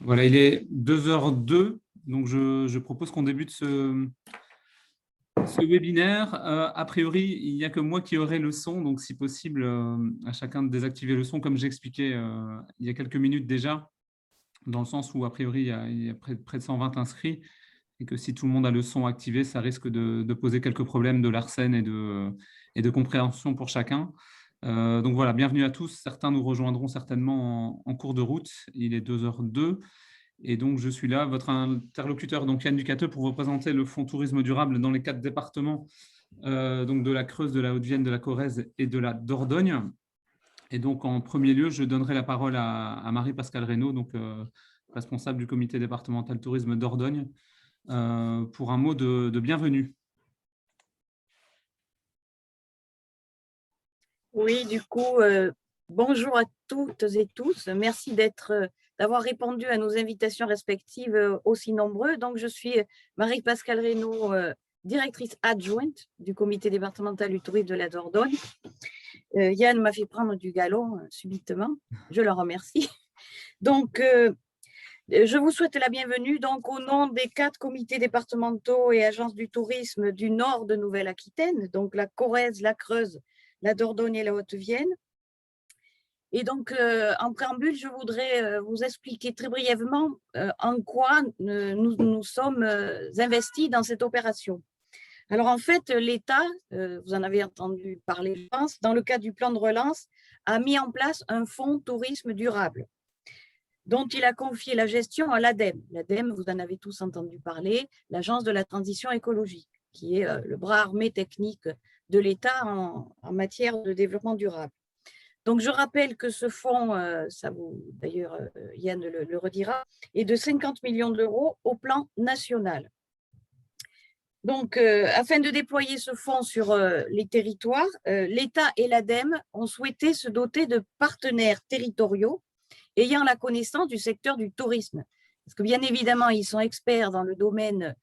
Voilà, il est 2h02, donc je propose qu'on débute ce webinaire. A priori, il n'y a que moi qui aurai le son, donc si possible, à chacun de désactiver le son, comme j'expliquais il y a quelques minutes déjà, dans le sens où, a priori, il y a près de 120 inscrits, et que si tout le monde a le son activé, ça risque de poser quelques problèmes de larcène et de compréhension pour chacun. Donc voilà, bienvenue à tous. Certains nous rejoindront certainement en cours de route. Il est 2h02. Et donc, je suis là, votre interlocuteur, donc Yann Ducateux, pour vous présenter le Fonds Tourisme Durable dans les 4 départements donc de la Creuse, de la Haute-Vienne, de la Corrèze et de la Dordogne. Et donc, en premier lieu, je donnerai la parole à Marie-Pascale Reynaud, donc, responsable du comité départemental tourisme Dordogne, pour un mot de bienvenue. Oui, du coup, bonjour à toutes et tous. Merci d'avoir répondu à nos invitations respectives aussi nombreux. Donc, je suis Marie-Pascale Reynaud, directrice adjointe du comité départemental du tourisme de la Dordogne. Yann m'a fait prendre du galon subitement. Je le remercie. Donc, je vous souhaite la bienvenue donc, au nom des 4 comités départementaux et agences du tourisme du nord de Nouvelle-Aquitaine, donc la Corrèze, la Creuse, la Dordogne et la Haute-Vienne. Et donc, en préambule, je voudrais vous expliquer très brièvement en quoi nous sommes investis dans cette opération. Alors, en fait, l'État, vous en avez entendu parler, je pense, dans le cadre du plan de relance, a mis en place un fonds tourisme durable dont il a confié la gestion à l'ADEME. L'ADEME, vous en avez tous entendu parler, l'Agence de la transition écologique, qui est le bras armé technique de l'État en matière de développement durable. Donc, je rappelle que ce fonds, d'ailleurs, Yann le redira, est de 50 millions d'euros au plan national. Donc, afin de déployer ce fonds sur les territoires, l'État et l'ADEME ont souhaité se doter de partenaires territoriaux ayant la connaissance du secteur du tourisme. Parce que bien évidemment, ils sont experts dans le domaine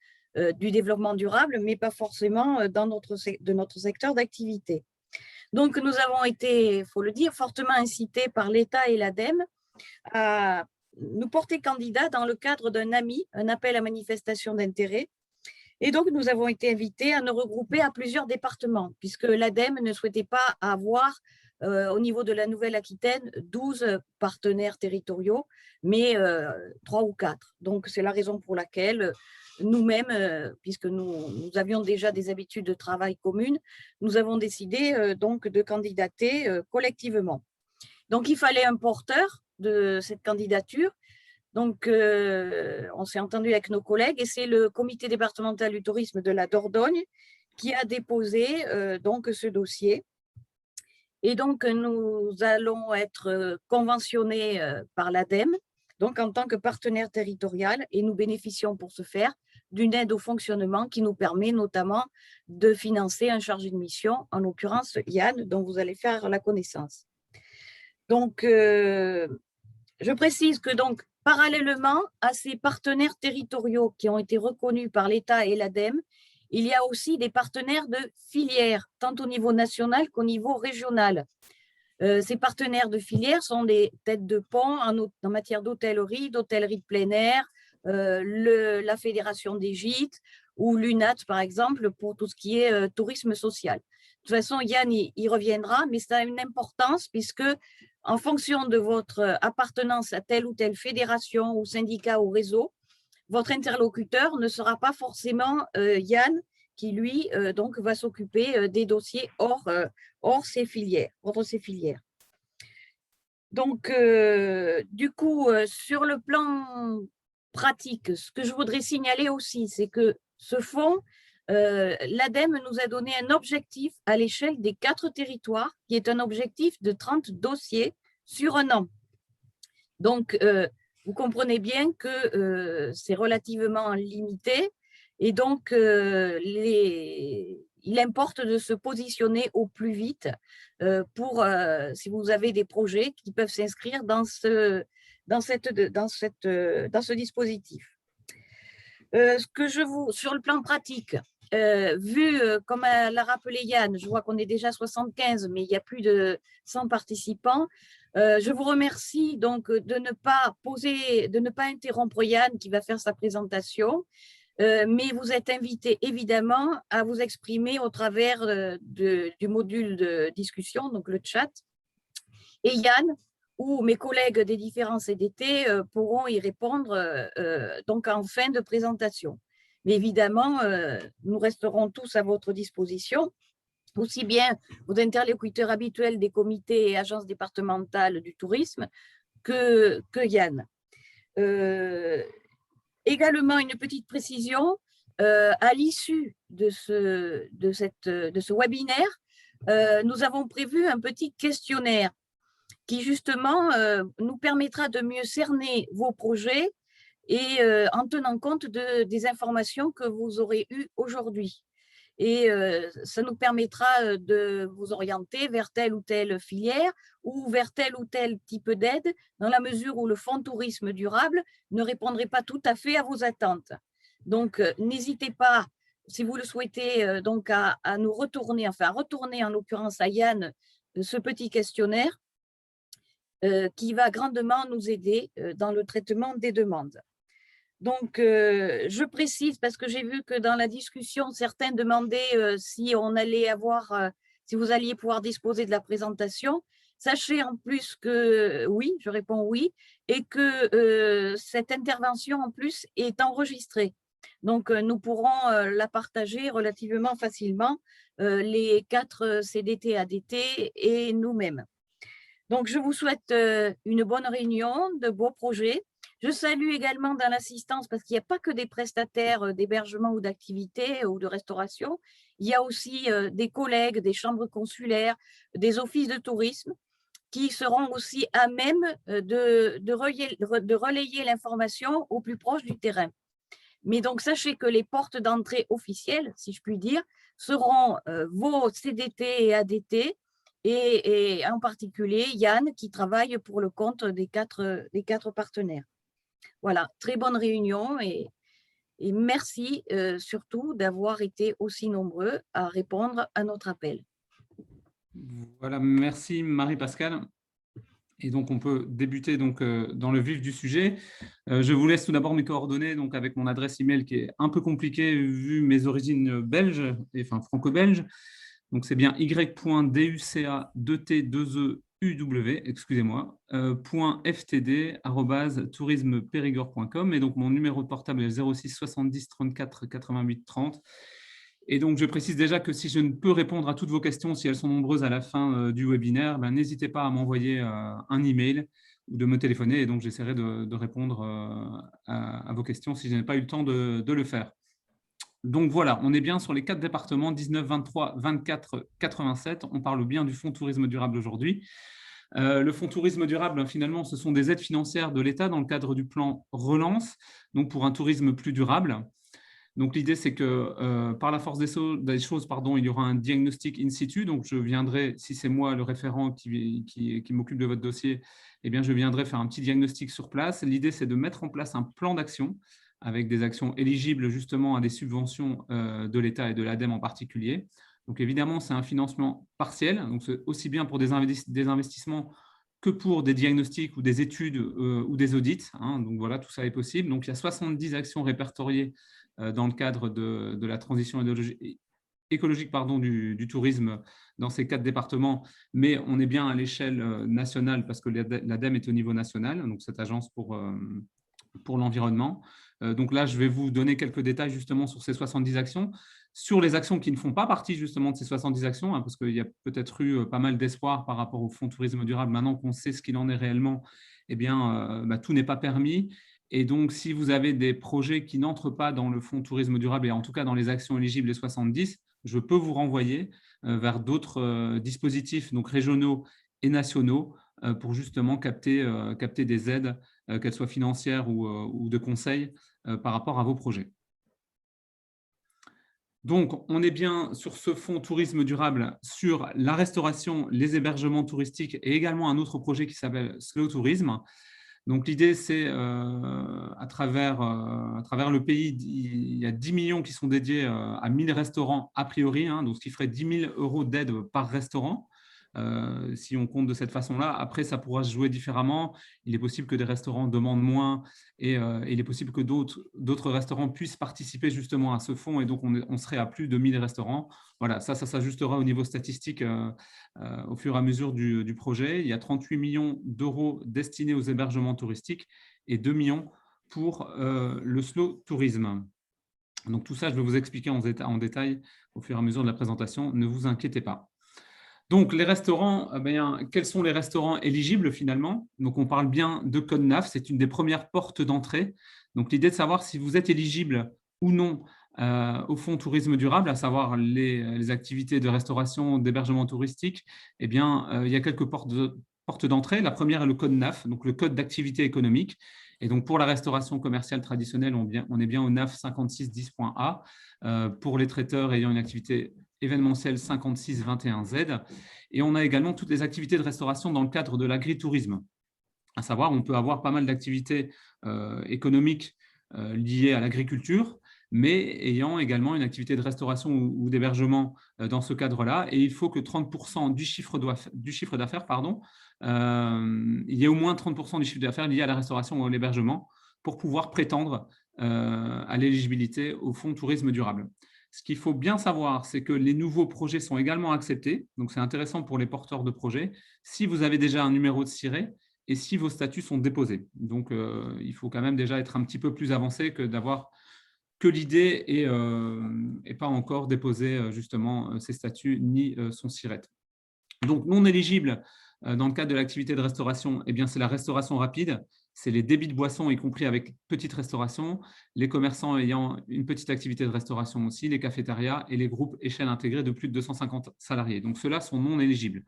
du développement durable, mais pas forcément dans notre secteur d'activité. Donc, nous avons été, il faut le dire, fortement incités par l'État et l'ADEME à nous porter candidat dans le cadre d'un AMI, un appel à manifestation d'intérêt. Et donc, nous avons été invités à nous regrouper à plusieurs départements, puisque l'ADEME ne souhaitait pas avoir, au niveau de la Nouvelle-Aquitaine, 12 partenaires territoriaux, mais 3 ou 4. Donc, c'est la raison pour laquelle nous-mêmes, puisque nous avions déjà des habitudes de travail communes, nous avons décidé donc de candidater collectivement. Donc, il fallait un porteur de cette candidature. Donc, on s'est entendu avec nos collègues et c'est le comité départemental du tourisme de la Dordogne qui a déposé donc ce dossier. Et donc, nous allons être conventionnés par l'ADEME, donc en tant que partenaire territorial, et nous bénéficions pour ce faire d'une aide au fonctionnement qui nous permet notamment de financer un chargé de mission, en l'occurrence Yann, dont vous allez faire la connaissance. Donc, je précise que donc, parallèlement à ces partenaires territoriaux qui ont été reconnus par l'État et l'ADEME, il y a aussi des partenaires de filière, tant au niveau national qu'au niveau régional. Ces partenaires de filière sont des têtes de pont en matière d'hôtellerie de plein air, la Fédération des gîtes ou l'UNAT, par exemple, pour tout ce qui est tourisme social. De toute façon, Yann y reviendra, mais ça a une importance puisque en fonction de votre appartenance à telle ou telle fédération ou syndicat ou réseau, votre interlocuteur ne sera pas forcément Yann, qui lui donc va s'occuper des dossiers hors ces filières, entre ces filières. Donc, du coup, sur le plan pratique, ce que je voudrais signaler aussi, c'est que ce fonds, l'ADEME nous a donné un objectif à l'échelle des 4 territoires, qui est un objectif de 30 dossiers sur un an. Donc, vous comprenez bien que c'est relativement limité et donc il importe de se positionner au plus vite pour, si vous avez des projets qui peuvent s'inscrire dans ce dispositif. Sur le plan pratique, Comme l'a rappelé Yann, je vois qu'on est déjà 75, mais il y a plus de 100 participants. Je vous remercie donc de ne pas interrompre Yann qui va faire sa présentation, mais vous êtes invité évidemment à vous exprimer au travers du module de discussion, donc le chat. Et Yann ou mes collègues des différents CDT pourront y répondre donc en fin de présentation. Mais évidemment, nous resterons tous à votre disposition, aussi bien vos interlocuteurs habituels des comités et agences départementales du tourisme que Yann. Également, une petite précision, à l'issue de ce webinaire, nous avons prévu un petit questionnaire qui justement nous permettra de mieux cerner vos projets et en tenant compte des informations que vous aurez eues aujourd'hui. Et ça nous permettra de vous orienter vers telle ou telle filière ou vers tel ou tel type d'aide, dans la mesure où le fonds tourisme durable ne répondrait pas tout à fait à vos attentes. Donc, n'hésitez pas, si vous le souhaitez, donc à nous retourner, enfin à retourner en l'occurrence à Yann, ce petit questionnaire qui va grandement nous aider dans le traitement des demandes. Donc, je précise parce que j'ai vu que dans la discussion, certains demandaient si si vous alliez pouvoir disposer de la présentation. Sachez en plus que oui, je réponds oui, et que cette intervention en plus est enregistrée. Donc, nous pourrons la partager relativement facilement, les 4 CDT, ADT et nous-mêmes. Donc, je vous souhaite une bonne réunion, de beaux projets. Je salue également dans l'assistance, parce qu'il n'y a pas que des prestataires d'hébergement ou d'activité ou de restauration, il y a aussi des collègues, des chambres consulaires, des offices de tourisme qui seront aussi à même de relayer l'information au plus proche du terrain. Mais donc, sachez que les portes d'entrée officielles, si je puis dire, seront vos CDT et ADT, et en particulier Yann qui travaille pour le compte des quatre partenaires. Voilà, très bonne réunion et merci surtout d'avoir été aussi nombreux à répondre à notre appel. Voilà, merci Marie-Pascale. Et donc, on peut débuter donc, dans le vif du sujet. Je vous laisse tout d'abord mes coordonnées donc, avec mon adresse email qui est un peu compliquée vu mes origines belges, enfin franco-belges. Donc, c'est bien y.duca2t2euw, excusez-moi, .ftd@tourismepérigord.com. Et donc, mon numéro de portable est 06 70 34 88 30. Et donc, je précise déjà que si je ne peux répondre à toutes vos questions, si elles sont nombreuses à la fin du webinaire, n'hésitez pas à m'envoyer un email ou de me téléphoner. Et donc, j'essaierai de répondre à vos questions si je n'ai pas eu le temps de le faire. Donc voilà, on est bien sur les 4 départements, 19, 23, 24, 87. On parle bien du Fonds tourisme durable aujourd'hui. Le Fonds tourisme durable, finalement, ce sont des aides financières de l'État dans le cadre du plan Relance, donc pour un tourisme plus durable. Donc l'idée, c'est que par la force des choses, il y aura un diagnostic in situ. Donc je viendrai, si c'est moi le référent qui m'occupe de votre dossier, eh bien, je viendrai faire un petit diagnostic sur place. L'idée, c'est de mettre en place un plan d'action avec des actions éligibles justement à des subventions de l'État et de l'ADEME en particulier. Donc évidemment, c'est un financement partiel, donc c'est aussi bien pour des investissements que pour des diagnostics ou des études ou des audits. Donc voilà, tout ça est possible. Donc il y a 70 actions répertoriées dans le cadre de la transition écologique du tourisme dans ces 4 départements, mais on est bien à l'échelle nationale parce que l'ADEME est au niveau national, donc cette agence pour l'environnement. Donc là, je vais vous donner quelques détails justement sur ces 70 actions, sur les actions qui ne font pas partie justement de ces 70 actions, parce qu'il y a peut-être eu pas mal d'espoir par rapport au Fonds tourisme durable. Maintenant qu'on sait ce qu'il en est réellement, eh bien, tout n'est pas permis. Et donc, si vous avez des projets qui n'entrent pas dans le Fonds tourisme durable, et en tout cas dans les actions éligibles, les 70, je peux vous renvoyer vers d'autres dispositifs donc régionaux et nationaux pour justement capter des aides, qu'elles soient financières ou de conseil par rapport à vos projets. Donc, on est bien sur ce fonds tourisme durable, sur la restauration, les hébergements touristiques et également un autre projet qui s'appelle Slow Tourisme. Donc, l'idée, c'est à travers le pays, il y a 10 millions qui sont dédiés à 1000 restaurants a priori, hein, donc ce qui ferait 10 000 € d'aide par restaurant. Si on compte de cette façon-là, après, ça pourra se jouer différemment. Il est possible que des restaurants demandent moins et il est possible que d'autres restaurants puissent participer justement à ce fonds et donc on serait à plus de 1000 restaurants. Voilà, ça s'ajustera au niveau statistique au fur et à mesure du projet. Il y a 38 millions d'euros destinés aux hébergements touristiques et 2 millions pour le slow tourisme. Donc tout ça, je vais vous expliquer en détail au fur et à mesure de la présentation. Ne vous inquiétez pas. Donc, les restaurants, quels sont les restaurants éligibles finalement? Donc, on parle bien de code NAF, c'est une des premières portes d'entrée. Donc, l'idée de savoir si vous êtes éligible ou non au fonds tourisme durable, à savoir les activités de restauration, d'hébergement touristique, il y a quelques portes d'entrée. La première est le code NAF, donc le code d'activité économique. Et donc, pour la restauration commerciale traditionnelle, on est bien au NAF 5610.A. Pour les traiteurs ayant une activité événementiel 5621Z. Et on a également toutes les activités de restauration dans le cadre de l'agritourisme. À savoir, on peut avoir pas mal d'activités économiques liées à l'agriculture, mais ayant également une activité de restauration ou d'hébergement dans ce cadre-là. Et il faut que 30% du chiffre d'affaires, il y ait au moins 30% du chiffre d'affaires lié à la restauration ou à l'hébergement pour pouvoir prétendre à l'éligibilité au fonds tourisme durable. Ce qu'il faut bien savoir, c'est que les nouveaux projets sont également acceptés. Donc, c'est intéressant pour les porteurs de projets si vous avez déjà un numéro de SIRET et si vos statuts sont déposés. Donc, il faut quand même déjà être un petit peu plus avancé que d'avoir que l'idée et pas encore déposé justement ses statuts ni son SIRET. Donc, non éligible dans le cadre de l'activité de restauration, c'est la restauration rapide. C'est les débits de boissons, y compris avec petite restauration, les commerçants ayant une petite activité de restauration aussi, les cafétérias et les groupes échelle intégrée de plus de 250 salariés. Donc, ceux-là sont non éligibles.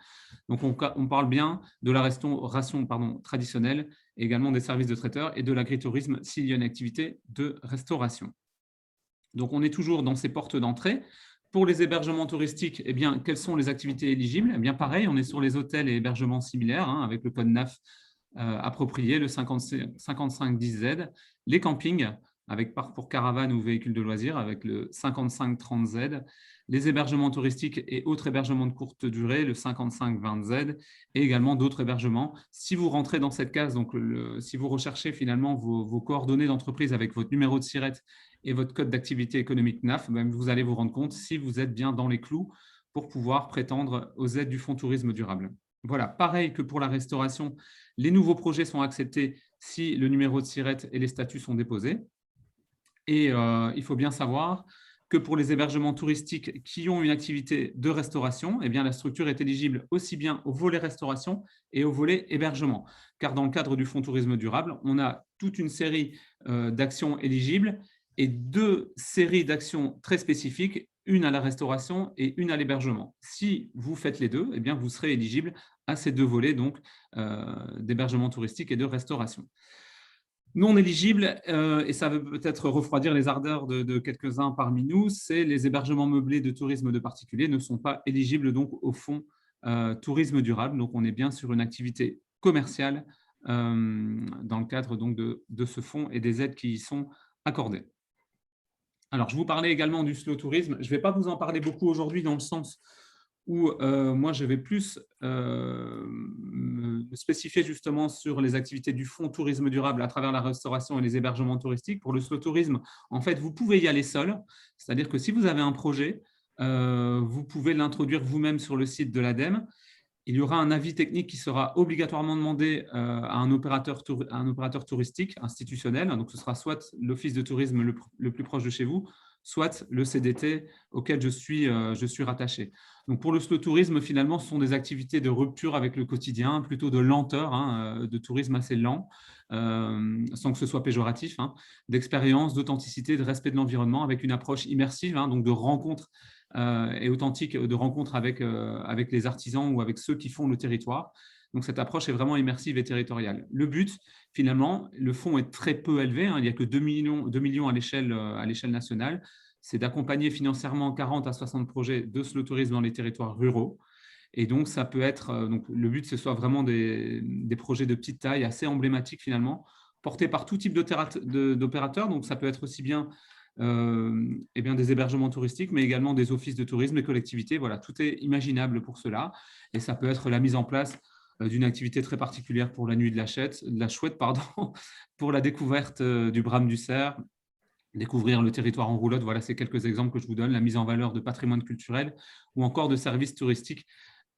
Donc, on parle bien de la restauration traditionnelle, également des services de traiteurs et de l'agritourisme s'il y a une activité de restauration. Donc, on est toujours dans ces portes d'entrée. Pour les hébergements touristiques, quelles sont les activités éligibles? Pareil, on est sur les hôtels et hébergements similaires avec le code NAF approprié, le 5510Z, les campings avec parc pour caravanes ou véhicules de loisirs avec le 5530Z, les hébergements touristiques et autres hébergements de courte durée, le 5520Z, et également d'autres hébergements. Si vous rentrez dans cette case, donc si vous recherchez finalement vos coordonnées d'entreprise avec votre numéro de SIRET et votre code d'activité économique NAF, vous allez vous rendre compte si vous êtes bien dans les clous pour pouvoir prétendre aux aides du fonds tourisme durable. Voilà, pareil que pour la restauration, les nouveaux projets sont acceptés si le numéro de SIRET et les statuts sont déposés. Et il faut bien savoir que pour les hébergements touristiques qui ont une activité de restauration, la structure est éligible aussi bien au volet restauration et au volet hébergement. Car dans le cadre du fonds tourisme durable, on a toute une série d'actions éligibles et 2 séries d'actions très spécifiques, une à la restauration et une à l'hébergement. Si vous faites les deux, vous serez éligible à ces 2 volets d'hébergement touristique et de restauration. Non éligibles, et ça veut peut-être refroidir les ardeurs de quelques-uns parmi nous, c'est les hébergements meublés de tourisme de particuliers ne sont pas éligibles donc au fonds tourisme durable. Donc, on est bien sur une activité commerciale dans le cadre donc de ce fonds et des aides qui y sont accordées. Alors, je vous parlais également du slow tourisme. Je ne vais pas vous en parler beaucoup aujourd'hui dans le sens où moi, je vais plus me spécifier justement sur les activités du fonds tourisme durable à travers la restauration et les hébergements touristiques. Pour le slow tourisme, en fait, vous pouvez y aller seul. C'est-à-dire que si vous avez un projet, vous pouvez l'introduire vous-même sur le site de l'ADEME. Il y aura un avis technique qui sera obligatoirement demandé à un opérateur touristique institutionnel. Donc, ce sera soit l'office de tourisme le plus proche de chez vous, soit le CDT auquel je suis rattaché. Donc, pour le slow tourisme, finalement, ce sont des activités de rupture avec le quotidien, plutôt de lenteur, de tourisme assez lent, sans que ce soit péjoratif, d'expérience, d'authenticité, de respect de l'environnement, avec une approche immersive, donc de rencontre et authentique, de rencontre avec les artisans ou avec ceux qui font le territoire. Donc, cette approche est vraiment immersive et territoriale. Le but, finalement, le fonds est très peu élevé, il n'y a que 2 millions à l'échelle nationale, c'est d'accompagner financièrement 40 à 60 projets de slow tourisme dans les territoires ruraux. Et donc, ça peut être, donc le but, ce soit vraiment des projets de petite taille, assez emblématiques finalement, portés par tout type d'opérateurs. Donc, ça peut être aussi bien, eh bien des hébergements touristiques, mais également des offices de tourisme, des collectivités. Voilà, tout est imaginable pour cela. Et ça peut être la mise en place d'une activité très particulière pour la nuit de la chouette, pardon, pour la découverte du brame du cerf, découvrir le territoire en roulotte. Voilà, c'est quelques exemples que je vous donne, la mise en valeur de patrimoine culturel ou encore de services touristiques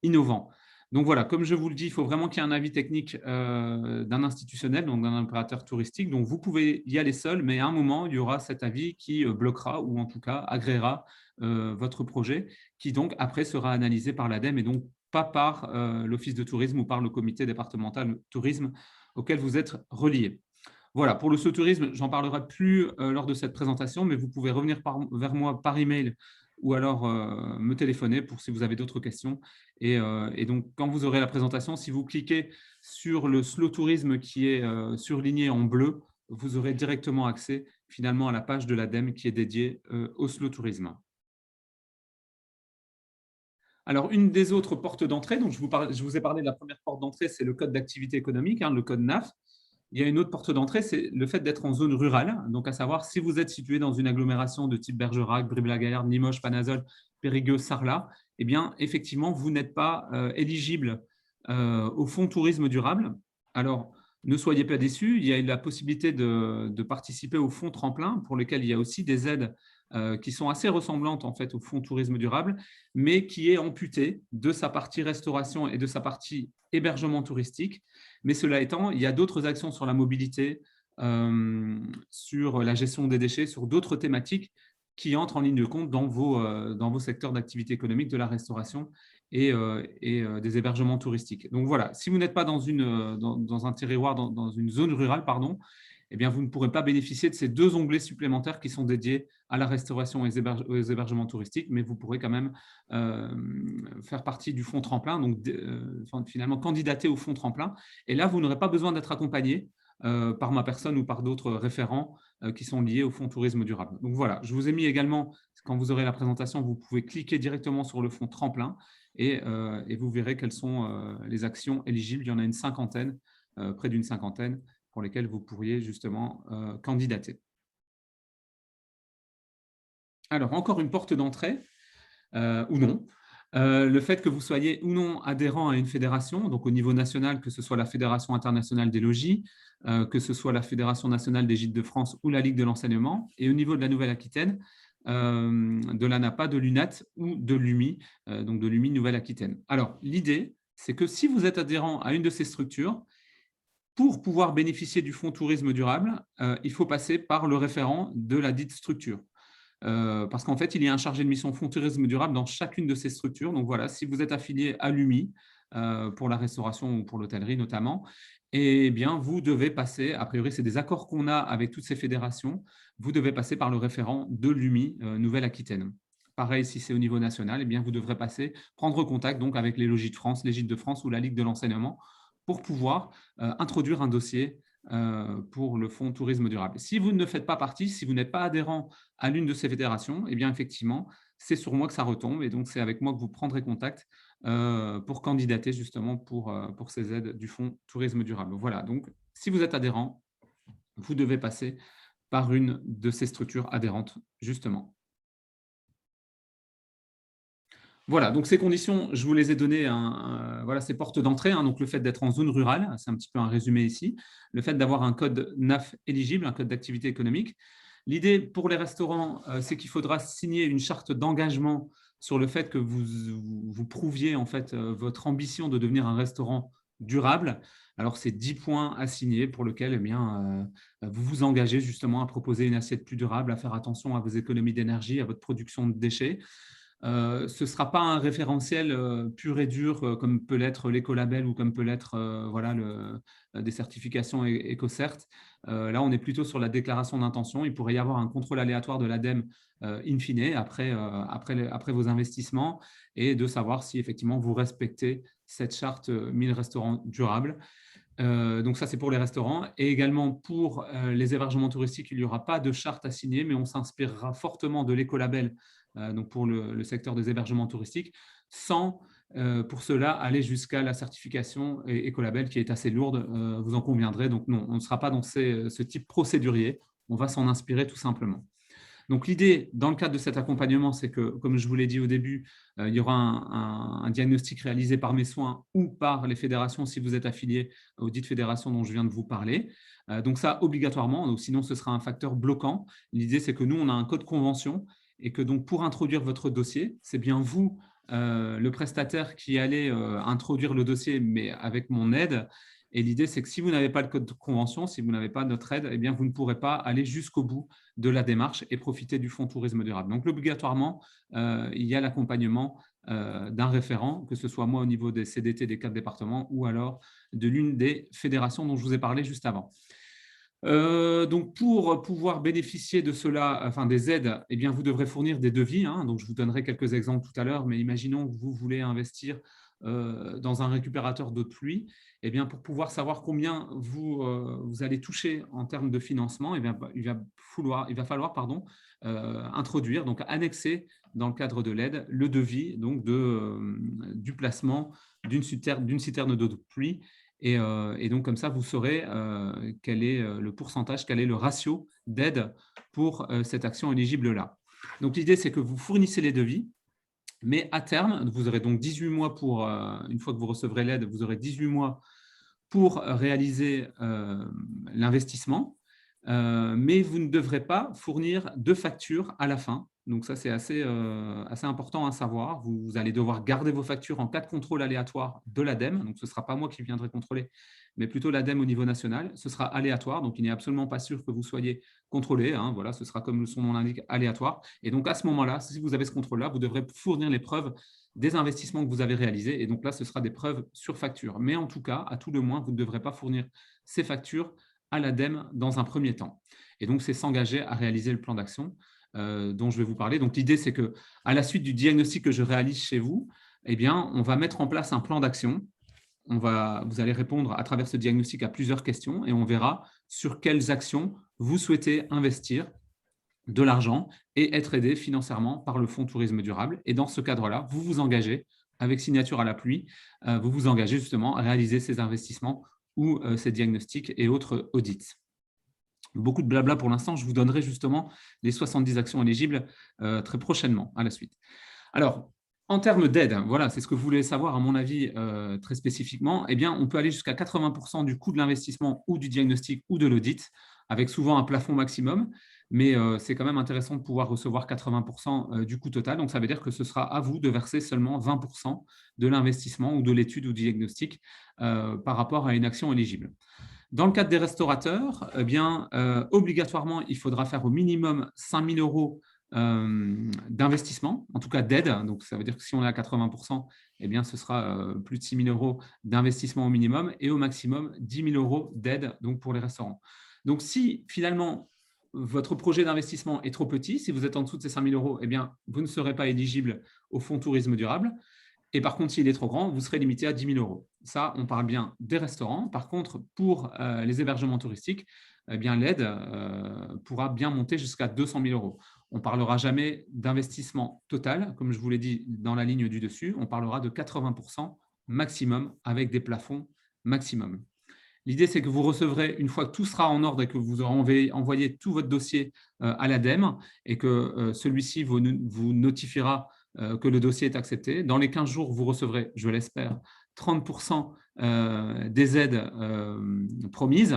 innovants. Donc voilà, comme je vous le dis, il faut vraiment qu'il y ait un avis technique d'un institutionnel, donc d'un opérateur touristique. Donc vous pouvez y aller seul, mais à un moment, il y aura cet avis qui bloquera ou en tout cas agréera votre projet, qui donc après sera analysé par l'ADEME et donc pas par l'Office de tourisme ou par le comité départemental tourisme auquel vous êtes relié. Voilà, pour le tourisme, j'en parlerai plus lors de cette présentation, mais vous pouvez revenir vers moi par email ou alors me téléphoner pour si vous avez d'autres questions. Et donc, quand vous aurez la présentation, si vous cliquez sur le slow tourisme qui est surligné en bleu, vous aurez directement accès finalement à la page de l'ADEME qui est dédiée au slow tourisme. Alors, une des autres portes d'entrée, donc je vous ai parlé de la première porte d'entrée, c'est le code d'activité économique, le code NAF. Il y a une autre porte d'entrée, c'est le fait d'être en zone rurale. Donc, à savoir, si vous êtes situé dans une agglomération de type Bergerac, Brive-la-Gaillarde, Limoges, Panazol, Périgueux, Sarlat, eh bien, effectivement, vous n'êtes pas éligible au fonds tourisme durable. Alors, ne soyez pas déçus, il y a la possibilité de participer au fonds tremplin, pour lequel il y a aussi des aides qui sont assez ressemblantes en fait au fonds tourisme durable, mais qui est amputé de sa partie restauration et de sa partie hébergement touristique. Mais cela étant, il y a d'autres actions sur la mobilité, sur la gestion des déchets, sur d'autres thématiques qui entrent en ligne de compte dans vos secteurs d'activité économique, de la restauration et des hébergements touristiques. Donc voilà, si vous n'êtes pas dans un terroir, dans une zone rurale, pardon, eh bien, vous ne pourrez pas bénéficier de ces deux onglets supplémentaires qui sont dédiés à la restauration et aux hébergements touristiques, mais vous pourrez quand même faire partie du fonds tremplin, donc finalement candidater au fonds tremplin. Et là, vous n'aurez pas besoin d'être accompagné par ma personne ou par d'autres référents qui sont liés au fonds tourisme durable. Donc voilà, je vous ai mis également, quand vous aurez la présentation, vous pouvez cliquer directement sur le fonds tremplin et vous verrez quelles sont les actions éligibles. Il y en a une cinquantaine, près d'une cinquantaine, pour lesquelles vous pourriez justement candidater. Alors, encore une porte d'entrée, ou non. Le fait que vous soyez ou non adhérent à une fédération, donc au niveau national, que ce soit la Fédération internationale des logis, que ce soit la Fédération nationale des gîtes de France ou la Ligue de l'enseignement, et au niveau de la Nouvelle-Aquitaine, de l'ANAPA, de l'UNAT ou de l'UMI, donc de l'UMI Nouvelle-Aquitaine. Alors, l'idée, c'est que si vous êtes adhérent à une de ces structures, pour pouvoir bénéficier du fonds tourisme durable, il faut passer par le référent de la dite structure. Parce qu'en fait, il y a un chargé de mission fonds tourisme durable dans chacune de ces structures. Donc voilà, si vous êtes affilié à l'UMI, pour la restauration ou pour l'hôtellerie notamment, eh bien, vous devez passer, a priori, c'est des accords qu'on a avec toutes ces fédérations, vous devez passer par le référent de l'UMI Nouvelle-Aquitaine. Pareil, si c'est au niveau national, eh bien, vous devrez prendre contact donc, avec les Logis de France, les Gîtes de France ou la Ligue de l'enseignement pour pouvoir introduire un dossier pour le fonds tourisme durable. Si vous ne faites pas partie, si vous n'êtes pas adhérent à l'une de ces fédérations, eh bien effectivement, c'est sur moi que ça retombe et donc c'est avec moi que vous prendrez contact pour candidater justement pour ces aides du fonds tourisme durable. Voilà, donc si vous êtes adhérent, vous devez passer par une de ces structures adhérentes justement. Voilà, donc ces conditions, je vous les ai données, voilà, ces portes d'entrée, donc le fait d'être en zone rurale, c'est un petit peu un résumé ici, le fait d'avoir un code NAF éligible, un code d'activité économique. L'idée pour les restaurants, c'est qu'il faudra signer une charte d'engagement sur le fait que vous prouviez en fait votre ambition de devenir un restaurant durable. Alors, c'est 10 points à signer pour lesquels vous vous engagez justement à proposer une assiette plus durable, à faire attention à vos économies d'énergie, à votre production de déchets. Ce ne sera pas un référentiel pur et dur comme peut l'être l'écolabel ou comme peut l'être voilà, des certifications EcoCert. Là, on est plutôt sur la déclaration d'intention. Il pourrait y avoir un contrôle aléatoire de l'ADEME in fine après vos investissements et de savoir si effectivement vous respectez cette charte 1000 restaurants durables. Donc ça, c'est pour les restaurants. Et également pour les hébergements touristiques, il n'y aura pas de charte à signer, mais on s'inspirera fortement de l'écolabel, donc pour le secteur des hébergements touristiques, sans pour cela, aller jusqu'à la certification Écolabel qui est assez lourde, vous en conviendrez. Donc non, on ne sera pas dans ce type procédurier, on va s'en inspirer tout simplement. Donc l'idée, dans le cadre de cet accompagnement, c'est que, comme je vous l'ai dit au début, il y aura un diagnostic réalisé par mes soins ou par les fédérations si vous êtes affilié aux dites fédérations dont je viens de vous parler. Donc ça, obligatoirement, donc sinon ce sera un facteur bloquant. L'idée, c'est que nous, on a un code convention et que donc pour introduire votre dossier, c'est bien vous, le prestataire, qui allez introduire le dossier, mais avec mon aide. Et l'idée, c'est que si vous n'avez pas le code de convention, si vous n'avez pas notre aide, eh bien, vous ne pourrez pas aller jusqu'au bout de la démarche et profiter du fonds tourisme durable. Donc, obligatoirement, il y a l'accompagnement d'un référent, que ce soit moi au niveau des CDT des 4 départements ou alors de l'une des fédérations dont je vous ai parlé juste avant. Donc, pour pouvoir bénéficier de cela, enfin des aides, eh bien, vous devrez fournir des devis. Donc, je vous donnerai quelques exemples tout à l'heure, mais imaginons que vous voulez investir dans un récupérateur d'eau de pluie. Eh bien, pour pouvoir savoir combien vous allez toucher en termes de financement, eh bien, il va falloir introduire, donc annexer dans le cadre de l'aide, le devis donc du placement d'une citerne d'eau de pluie. Et donc, comme ça, vous saurez quel est le pourcentage, quel est le ratio d'aide pour cette action éligible-là. Donc, l'idée, c'est que vous fournissez les devis, mais à terme, vous aurez donc 18 mois pour, une fois que vous recevrez l'aide, vous aurez 18 mois pour réaliser l'investissement, mais vous ne devrez pas fournir de facture à la fin. Donc ça, c'est assez important à savoir. Vous allez devoir garder vos factures en cas de contrôle aléatoire de l'ADEME. Donc ce ne sera pas moi qui viendrai contrôler, mais plutôt l'ADEME au niveau national. Ce sera aléatoire, donc il n'est absolument pas sûr que vous soyez contrôlé. Voilà, ce sera, comme son nom l'indique, aléatoire. Et donc à ce moment-là, si vous avez ce contrôle-là, vous devrez fournir les preuves des investissements que vous avez réalisés. Et donc là, ce sera des preuves sur facture. Mais en tout cas, à tout le moins, vous ne devrez pas fournir ces factures à l'ADEME dans un premier temps. Et donc, c'est s'engager à réaliser le plan d'action dont je vais vous parler. Donc, l'idée, c'est qu'à la suite du diagnostic que je réalise chez vous, eh bien, on va mettre en place un plan d'action. Vous allez répondre à travers ce diagnostic à plusieurs questions et on verra sur quelles actions vous souhaitez investir de l'argent et être aidé financièrement par le fonds tourisme durable. Et dans ce cadre-là, vous vous engagez, avec signature à la pluie, vous vous engagez justement à réaliser ces investissements ou ces diagnostics et autres audits. Beaucoup de blabla pour l'instant, je vous donnerai justement les 70 actions éligibles très prochainement à la suite. Alors, en termes d'aide, voilà, c'est ce que vous voulez savoir à mon avis très spécifiquement, eh bien, on peut aller jusqu'à 80% du coût de l'investissement ou du diagnostic ou de l'audit, avec souvent un plafond maximum, mais c'est quand même intéressant de pouvoir recevoir 80% du coût total. Donc, ça veut dire que ce sera à vous de verser seulement 20% de l'investissement ou de l'étude ou du diagnostic par rapport à une action éligible. Dans le cadre des restaurateurs, eh bien, obligatoirement, il faudra faire au minimum 5 000 € d'investissement, en tout cas d'aide. Donc, ça veut dire que si on est à 80%, eh bien, ce sera plus de 6 000 € d'investissement au minimum et au maximum 10 000 € d'aide donc, pour les restaurants. Donc, si finalement, votre projet d'investissement est trop petit, si vous êtes en dessous de ces 5 000 €, eh bien, vous ne serez pas éligible au fonds tourisme durable. Et par contre, s'il est trop grand, vous serez limité à 10 000 €. Ça, on parle bien des restaurants. Par contre, pour les hébergements touristiques, eh bien, l'aide pourra bien monter jusqu'à 200 000 €. On ne parlera jamais d'investissement total, comme je vous l'ai dit dans la ligne du dessus. On parlera de 80% maximum avec des plafonds maximum. L'idée, c'est que vous recevrez, une fois que tout sera en ordre et que vous aurez envoyé tout votre dossier à l'ADEME et que celui-ci vous notifiera que le dossier est accepté. Dans les 15 jours, vous recevrez, je l'espère, 30% des aides promises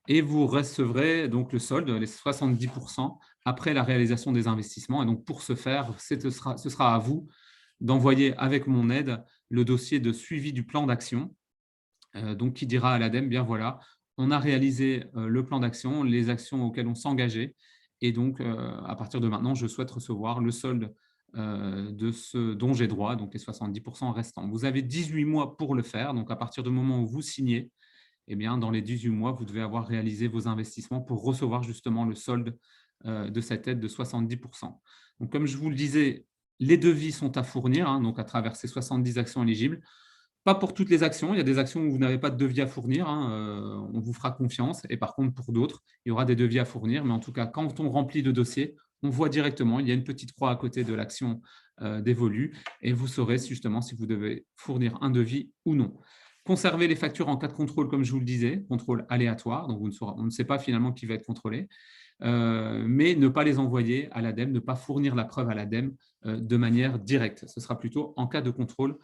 et vous recevrez donc le solde, les 70% après la réalisation des investissements. Et donc, pour ce faire, ce sera à vous d'envoyer avec mon aide le dossier de suivi du plan d'action, donc qui dira à l'ADEME, bien voilà, on a réalisé le plan d'action, les actions auxquelles on s'engageait, et donc à partir de maintenant, je souhaite recevoir le solde de ce dont j'ai droit, donc les 70% restants. Vous avez 18 mois pour le faire, donc à partir du moment où vous signez, eh bien, dans les 18 mois, vous devez avoir réalisé vos investissements pour recevoir justement le solde de cette aide de 70%. Donc, comme je vous le disais, les devis sont à fournir, donc à travers ces 70 actions éligibles. Pas pour toutes les actions, il y a des actions où vous n'avez pas de devis à fournir, on vous fera confiance, et par contre pour d'autres, il y aura des devis à fournir, mais en tout cas, quand on remplit le dossier, on voit directement, il y a une petite croix à côté de l'action dévolue et vous saurez justement si vous devez fournir un devis ou non. Conservez les factures en cas de contrôle, comme je vous le disais, contrôle aléatoire, donc on ne sait pas finalement qui va être contrôlé, mais ne pas les envoyer à l'ADEME, ne pas fournir la preuve à l'ADEME de manière directe. Ce sera plutôt en cas de contrôle,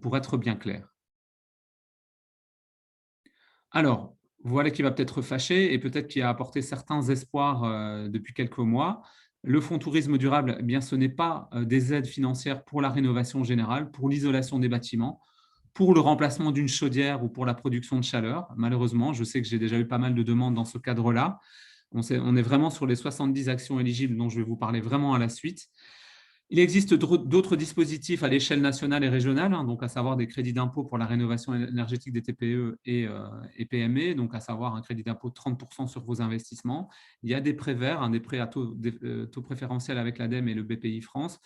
pour être bien clair. Alors, voilà qui va peut-être fâcher et peut-être qui a apporté certains espoirs depuis quelques mois. Le fonds tourisme durable, eh bien, ce n'est pas des aides financières pour la rénovation générale, pour l'isolation des bâtiments, pour le remplacement d'une chaudière ou pour la production de chaleur. Malheureusement, je sais que j'ai déjà eu pas mal de demandes dans ce cadre-là. On est vraiment sur les 70 actions éligibles dont je vais vous parler vraiment à la suite. Il existe d'autres dispositifs à l'échelle nationale et régionale, hein, donc à savoir des crédits d'impôt pour la rénovation énergétique des TPE et PME, donc à savoir un crédit d'impôt de 30% sur vos investissements. Il y a des prêts verts, hein, des prêts à taux préférentiel avec l'ADEME et le BPI France.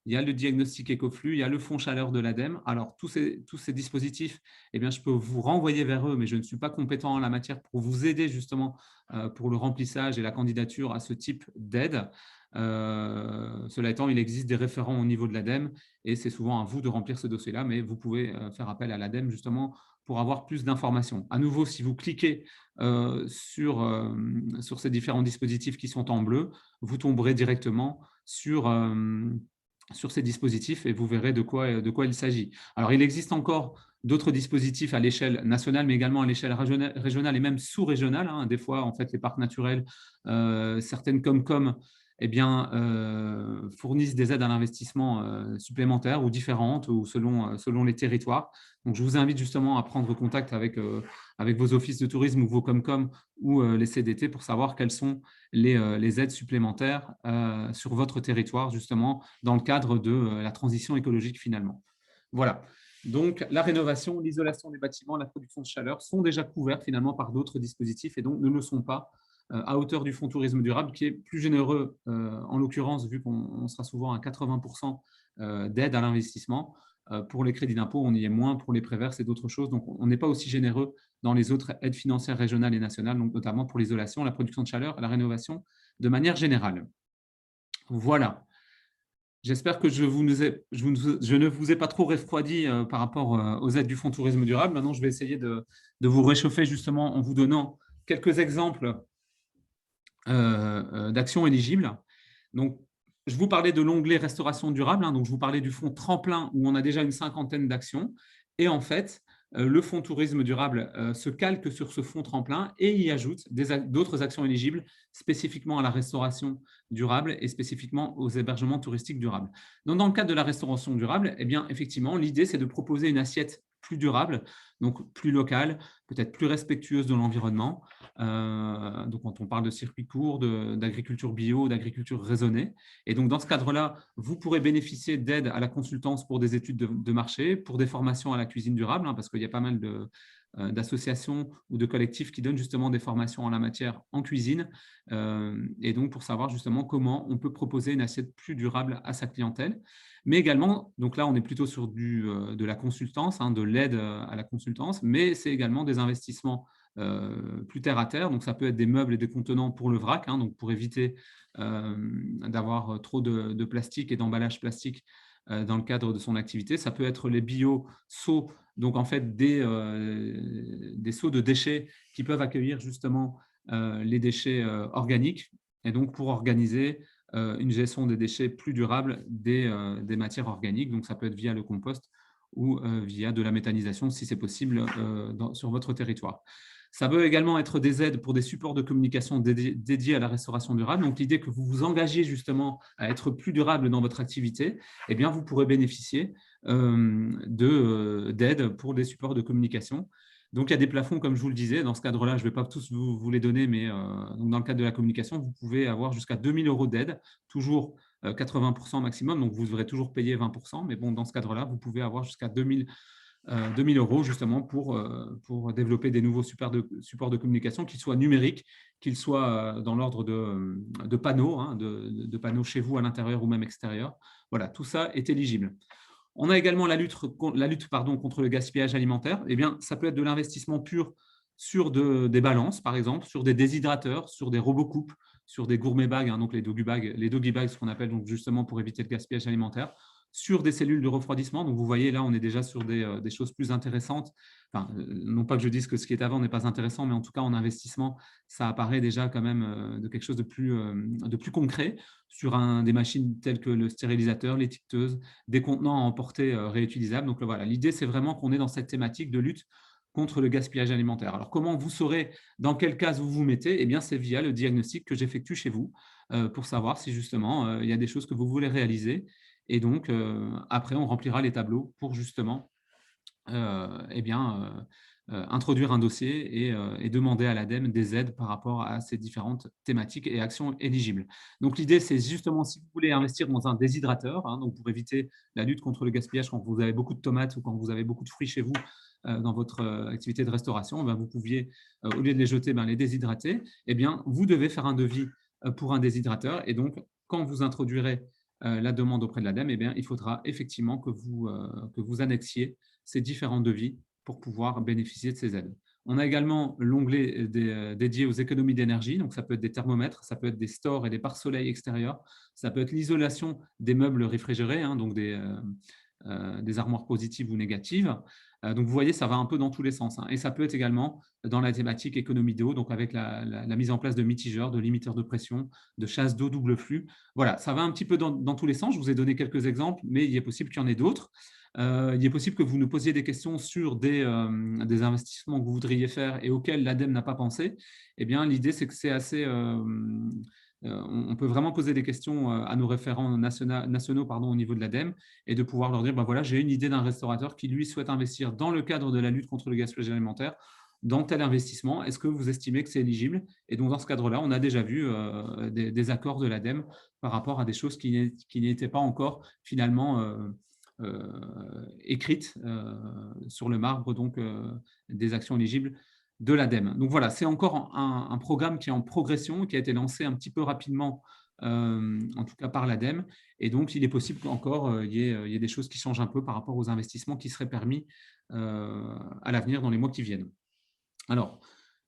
Il y a le diagnostic Écoflux, il y a le fonds chaleur de l'ADEME. Alors, tous ces dispositifs, eh bien, je peux vous renvoyer vers eux, mais je ne suis pas compétent en la matière pour vous aider justement pour le remplissage et la candidature à ce type d'aide. Cela étant, il existe des référents au niveau de l'ADEME et c'est souvent à vous de remplir ce dossier-là, mais vous pouvez faire appel à l'ADEME justement pour avoir plus d'informations. À nouveau, si vous cliquez sur ces différents dispositifs qui sont en bleu, vous tomberez directement sur ces dispositifs et vous verrez de quoi il s'agit. Alors, il existe encore d'autres dispositifs à l'échelle nationale, mais également à l'échelle régionale et même sous-régionale. Hein. Des fois, en fait, les parcs naturels, certaines Comcom, eh bien, fournissent des aides à l'investissement supplémentaires ou différentes ou selon les territoires. Donc, je vous invite justement à prendre contact avec vos offices de tourisme ou vos Comcom ou les CDT pour savoir quelles sont les aides supplémentaires sur votre territoire, justement, dans le cadre de la transition écologique finalement. Voilà. Donc, la rénovation, l'isolation des bâtiments, la production de chaleur sont déjà couverts finalement par d'autres dispositifs et donc ne le sont pas à hauteur du fonds tourisme durable qui est plus généreux en l'occurrence vu qu'on sera souvent à 80% d'aide à l'investissement. Pour les crédits d'impôt, on y est moins pour les préverses et d'autres choses. Donc, on n'est pas aussi généreux dans les autres aides financières régionales et nationales, donc notamment pour l'isolation, la production de chaleur et la rénovation de manière générale. Voilà. J'espère que je ne vous ai pas trop refroidi par rapport aux aides du fonds tourisme durable. Maintenant, je vais essayer de vous réchauffer justement en vous donnant quelques exemples d'actions éligibles. Donc, je vous parlais de l'onglet restauration durable, hein, donc je vous parlais du fonds tremplin où on a déjà une cinquantaine d'actions. Et en fait, le fonds tourisme durable se calque sur ce fonds tremplin et y ajoute d'autres actions éligibles spécifiquement à la restauration durable et spécifiquement aux hébergements touristiques durables. Donc, dans le cadre de la restauration durable, eh bien, effectivement, l'idée, c'est de proposer une assiette plus durable, donc plus locale, peut-être plus respectueuse de l'environnement. Donc, quand on parle de circuits courts, d'agriculture bio, d'agriculture raisonnée. Et donc, dans ce cadre-là, vous pourrez bénéficier d'aide à la consultance pour des études de marché, pour des formations à la cuisine durable, hein, parce qu'il y a pas mal d'associations ou de collectifs qui donnent justement des formations en la matière en cuisine. Et donc, pour savoir justement comment on peut proposer une assiette plus durable à sa clientèle. Mais également, donc là, on est plutôt sur de la consultance, hein, de l'aide à la consultance, mais c'est également des investissements plus terre à terre. Donc, ça peut être des meubles et des contenants pour le vrac, hein, donc pour éviter d'avoir trop de plastique et d'emballage plastique dans le cadre de son activité. Ça peut être les bio-seaux, donc en fait des seaux de déchets qui peuvent accueillir justement les déchets organiques et donc pour organiser une gestion des déchets plus durable des matières organiques. Donc, ça peut être via le compost ou via de la méthanisation si c'est possible sur votre territoire. Ça peut également être des aides pour des supports de communication dédiés à la restauration durable. Donc, l'idée que vous vous engagiez justement à être plus durable dans votre activité, eh bien, vous pourrez bénéficier d'aide pour des supports de communication. Donc, il y a des plafonds, comme je vous le disais. Dans ce cadre-là, je ne vais pas tous vous les donner, mais donc dans le cadre de la communication, vous pouvez avoir jusqu'à 2 000 € d'aide, toujours 80% maximum. Donc, vous devrez toujours payer 20%. Mais bon, dans ce cadre-là, vous pouvez avoir jusqu'à 2 000 € justement pour développer des nouveaux supports de communication, qu'ils soient numériques, qu'ils soient dans l'ordre de panneaux, hein, de panneaux chez vous à l'intérieur ou même extérieur. Voilà, tout ça est éligible. On a également la lutte contre le gaspillage alimentaire. Eh bien, ça peut être de l'investissement pur sur des balances, par exemple, sur des déshydrateurs, sur des robots coupes, sur des gourmet bags, donc les doggy bags, ce qu'on appelle donc justement pour éviter le gaspillage alimentaire, sur des cellules de refroidissement. Donc, vous voyez, là, on est déjà sur des choses plus intéressantes. Enfin, non pas que je dise que ce qui est avant n'est pas intéressant, mais en tout cas, en investissement, ça apparaît déjà quand même de quelque chose de plus concret sur des machines telles que le stérilisateur, l'étiqueteuse, des contenants à emporter réutilisables. Donc, voilà, l'idée, c'est vraiment qu'on est dans cette thématique de lutte contre le gaspillage alimentaire. Alors, comment vous saurez dans quelle case vous vous mettez? Eh bien, c'est via le diagnostic que j'effectue chez vous pour savoir si justement il y a des choses que vous voulez réaliser. Et donc, après, on remplira les tableaux pour justement eh bien, introduire un dossier et demander à l'ADEME des aides par rapport à ces différentes thématiques et actions éligibles. Donc, l'idée, c'est justement, si vous voulez investir dans un déshydrateur, donc pour éviter la lutte contre le gaspillage quand vous avez beaucoup de tomates ou quand vous avez beaucoup de fruits chez vous dans votre activité de restauration, vous pouviez, au lieu de les jeter, les déshydrater. Eh bien, vous devez faire un devis pour un déshydrateur. Et donc, quand vous introduirez la demande auprès de l'ADEME, eh bien, il faudra effectivement que vous annexiez ces différents devis pour pouvoir bénéficier de ces aides. On a également l'onglet dédié aux économies d'énergie. Donc, ça peut être des thermomètres, ça peut être des stores et des pare-soleil extérieurs, ça peut être l'isolation des meubles réfrigérés, donc des armoires positives ou négatives. Donc, vous voyez, ça va un peu dans tous les sens. Et ça peut être également dans la thématique économie d'eau, donc avec la mise en place de mitigeurs, de limiteurs de pression, de chasse d'eau double flux. Voilà, ça va un petit peu dans tous les sens. Je vous ai donné quelques exemples, mais il est possible qu'il y en ait d'autres. Il est possible que vous nous posiez des questions sur des investissements que vous voudriez faire et auxquels l'ADEME n'a pas pensé. Eh bien, l'idée, c'est que c'est assez… on peut vraiment poser des questions à nos référents nationaux au niveau de l'ADEME et de pouvoir leur dire, voilà, j'ai une idée d'un restaurateur qui, lui, souhaite investir dans le cadre de la lutte contre le gaspillage alimentaire dans tel investissement. Est-ce que vous estimez que c'est éligible? Et donc, dans ce cadre-là, on a déjà vu des accords de l'ADEME par rapport à des choses qui n'étaient pas encore finalement écrites sur le marbre, donc des actions éligibles de l'ADEME. Donc voilà, c'est encore un programme qui est en progression, qui a été lancé un petit peu rapidement, en tout cas par l'ADEME. Et donc, il est possible qu'encore il y ait des choses qui changent un peu par rapport aux investissements qui seraient permis à l'avenir dans les mois qui viennent. Alors,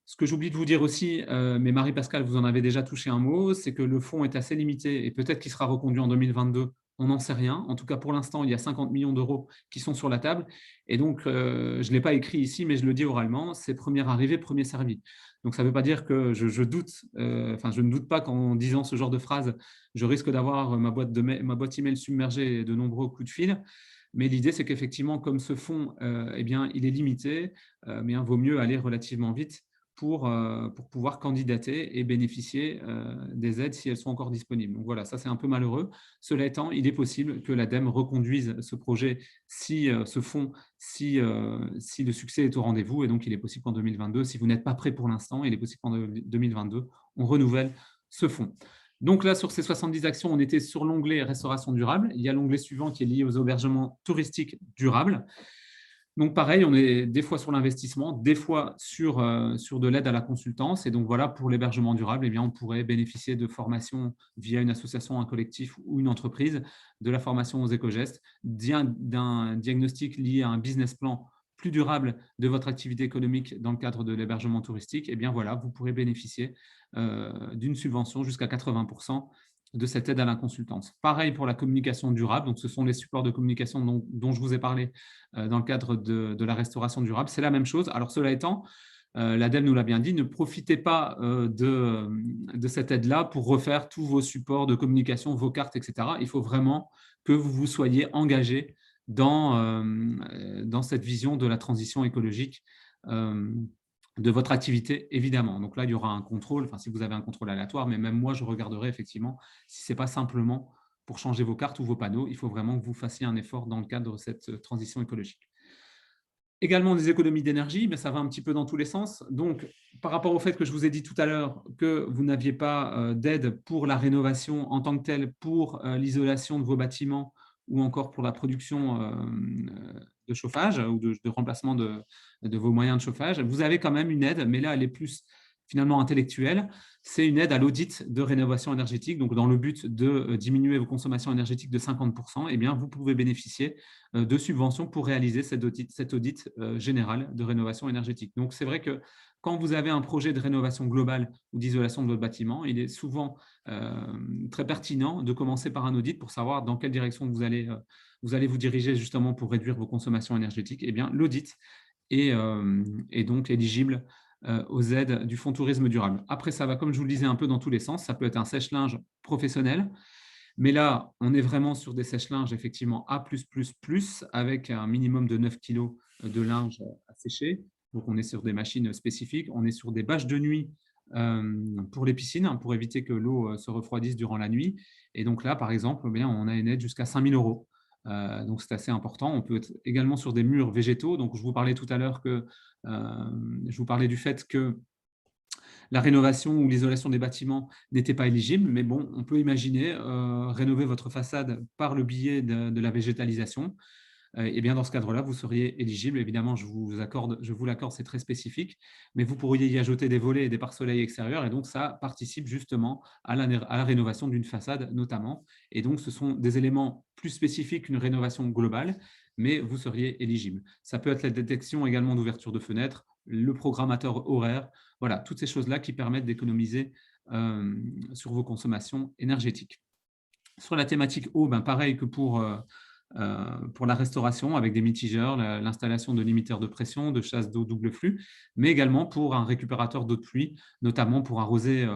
ce que j'oublie de vous dire aussi, mais Marie-Pascale, vous en avez déjà touché un mot, c'est que le fonds est assez limité et peut-être qu'il sera reconduit en 2022, on n'en sait rien. En tout cas, pour l'instant, il y a 50 millions d'euros qui sont sur la table. Et donc, je ne l'ai pas écrit ici, mais je le dis oralement, c'est premier arrivé, premier servi. Donc, ça ne veut pas dire que je doute, je ne doute pas qu'en disant ce genre de phrase, je risque d'avoir ma boîte email submergée de nombreux coups de fil. Mais l'idée, c'est qu'effectivement, comme ce fonds, il est limité, mais il vaut mieux aller relativement vite pour pouvoir candidater et bénéficier des aides si elles sont encore disponibles. Donc voilà, ça c'est un peu malheureux. Cela étant, il est possible que l'ADEME reconduise ce projet, ce fonds, si le succès est au rendez-vous. Et donc, il est possible qu'en 2022, si vous n'êtes pas prêt pour l'instant, il est possible qu'en 2022, on renouvelle ce fonds. Donc là, sur ces 70 actions, on était sur l'onglet restauration durable. Il y a l'onglet suivant qui est lié aux hébergements touristiques durables. Donc pareil, on est des fois sur l'investissement, des fois sur de l'aide à la consultance. Et donc voilà, pour l'hébergement durable, on pourrait bénéficier de formations via une association, un collectif ou une entreprise, de la formation aux éco-gestes, d'un diagnostic lié à un business plan plus durable de votre activité économique dans le cadre de l'hébergement touristique. Et voilà, vous pourrez bénéficier d'une subvention jusqu'à 80% de cette aide à la consultance. Pareil pour la communication durable, donc ce sont les supports de communication dont je vous ai parlé dans le cadre de la restauration durable. C'est la même chose. Alors cela étant, l'ADEME nous l'a bien dit, ne profitez pas de cette aide-là pour refaire tous vos supports de communication, vos cartes, etc. Il faut vraiment que vous soyez engagé dans cette vision de la transition écologique de votre activité, évidemment. Donc là, il y aura un contrôle, si vous avez un contrôle aléatoire, mais même moi, je regarderai effectivement si ce n'est pas simplement pour changer vos cartes ou vos panneaux. Il faut vraiment que vous fassiez un effort dans le cadre de cette transition écologique. Également des économies d'énergie, mais ça va un petit peu dans tous les sens. Donc, par rapport au fait que je vous ai dit tout à l'heure que vous n'aviez pas d'aide pour la rénovation en tant que telle, pour l'isolation de vos bâtiments ou encore pour la production de chauffage ou de remplacement de vos moyens de chauffage, vous avez quand même une aide, mais là, elle est plus finalement intellectuelle, c'est une aide à l'audit de rénovation énergétique. Donc, dans le but de diminuer vos consommations énergétiques de 50%, eh bien, vous pouvez bénéficier de subventions pour réaliser cet audit général de rénovation énergétique. Donc, c'est vrai que quand vous avez un projet de rénovation globale ou d'isolation de votre bâtiment, il est souvent très pertinent de commencer par un audit pour savoir dans quelle direction vous allez vous diriger justement pour réduire vos consommations énergétiques. Eh bien, l'audit est donc éligible aux aides du Fonds tourisme durable. Après, ça va, comme je vous le disais, un peu dans tous les sens. Ça peut être un sèche-linge professionnel, mais là, on est vraiment sur des sèche-linges effectivement A+++, avec un minimum de 9 kg de linge à sécher. Donc, on est sur des machines spécifiques. On est sur des bâches de nuit pour les piscines, pour éviter que l'eau se refroidisse durant la nuit. Et donc là, par exemple, eh bien, on a une aide jusqu'à 5 000 €. Donc, c'est assez important. On peut être également sur des murs végétaux. Donc, je vous parlais tout à l'heure je vous parlais du fait que la rénovation ou l'isolation des bâtiments n'était pas éligible, mais bon, on peut imaginer rénover votre façade par le biais de la végétalisation. Et bien dans ce cadre-là, vous seriez éligible. Évidemment, je vous l'accorde, c'est très spécifique, mais vous pourriez y ajouter des volets et des pare-soleils extérieurs, et donc ça participe justement à la rénovation d'une façade notamment. Et donc, ce sont des éléments plus spécifiques qu'une rénovation globale, mais vous seriez éligible. Ça peut être la détection également d'ouverture de fenêtres, le programmateur horaire, voilà, toutes ces choses-là qui permettent d'économiser sur vos consommations énergétiques. Sur la thématique eau, ben pareil que pour la restauration avec des mitigeurs, l'installation de limiteurs de pression, de chasse d'eau double flux, mais également pour un récupérateur d'eau de pluie, notamment pour arroser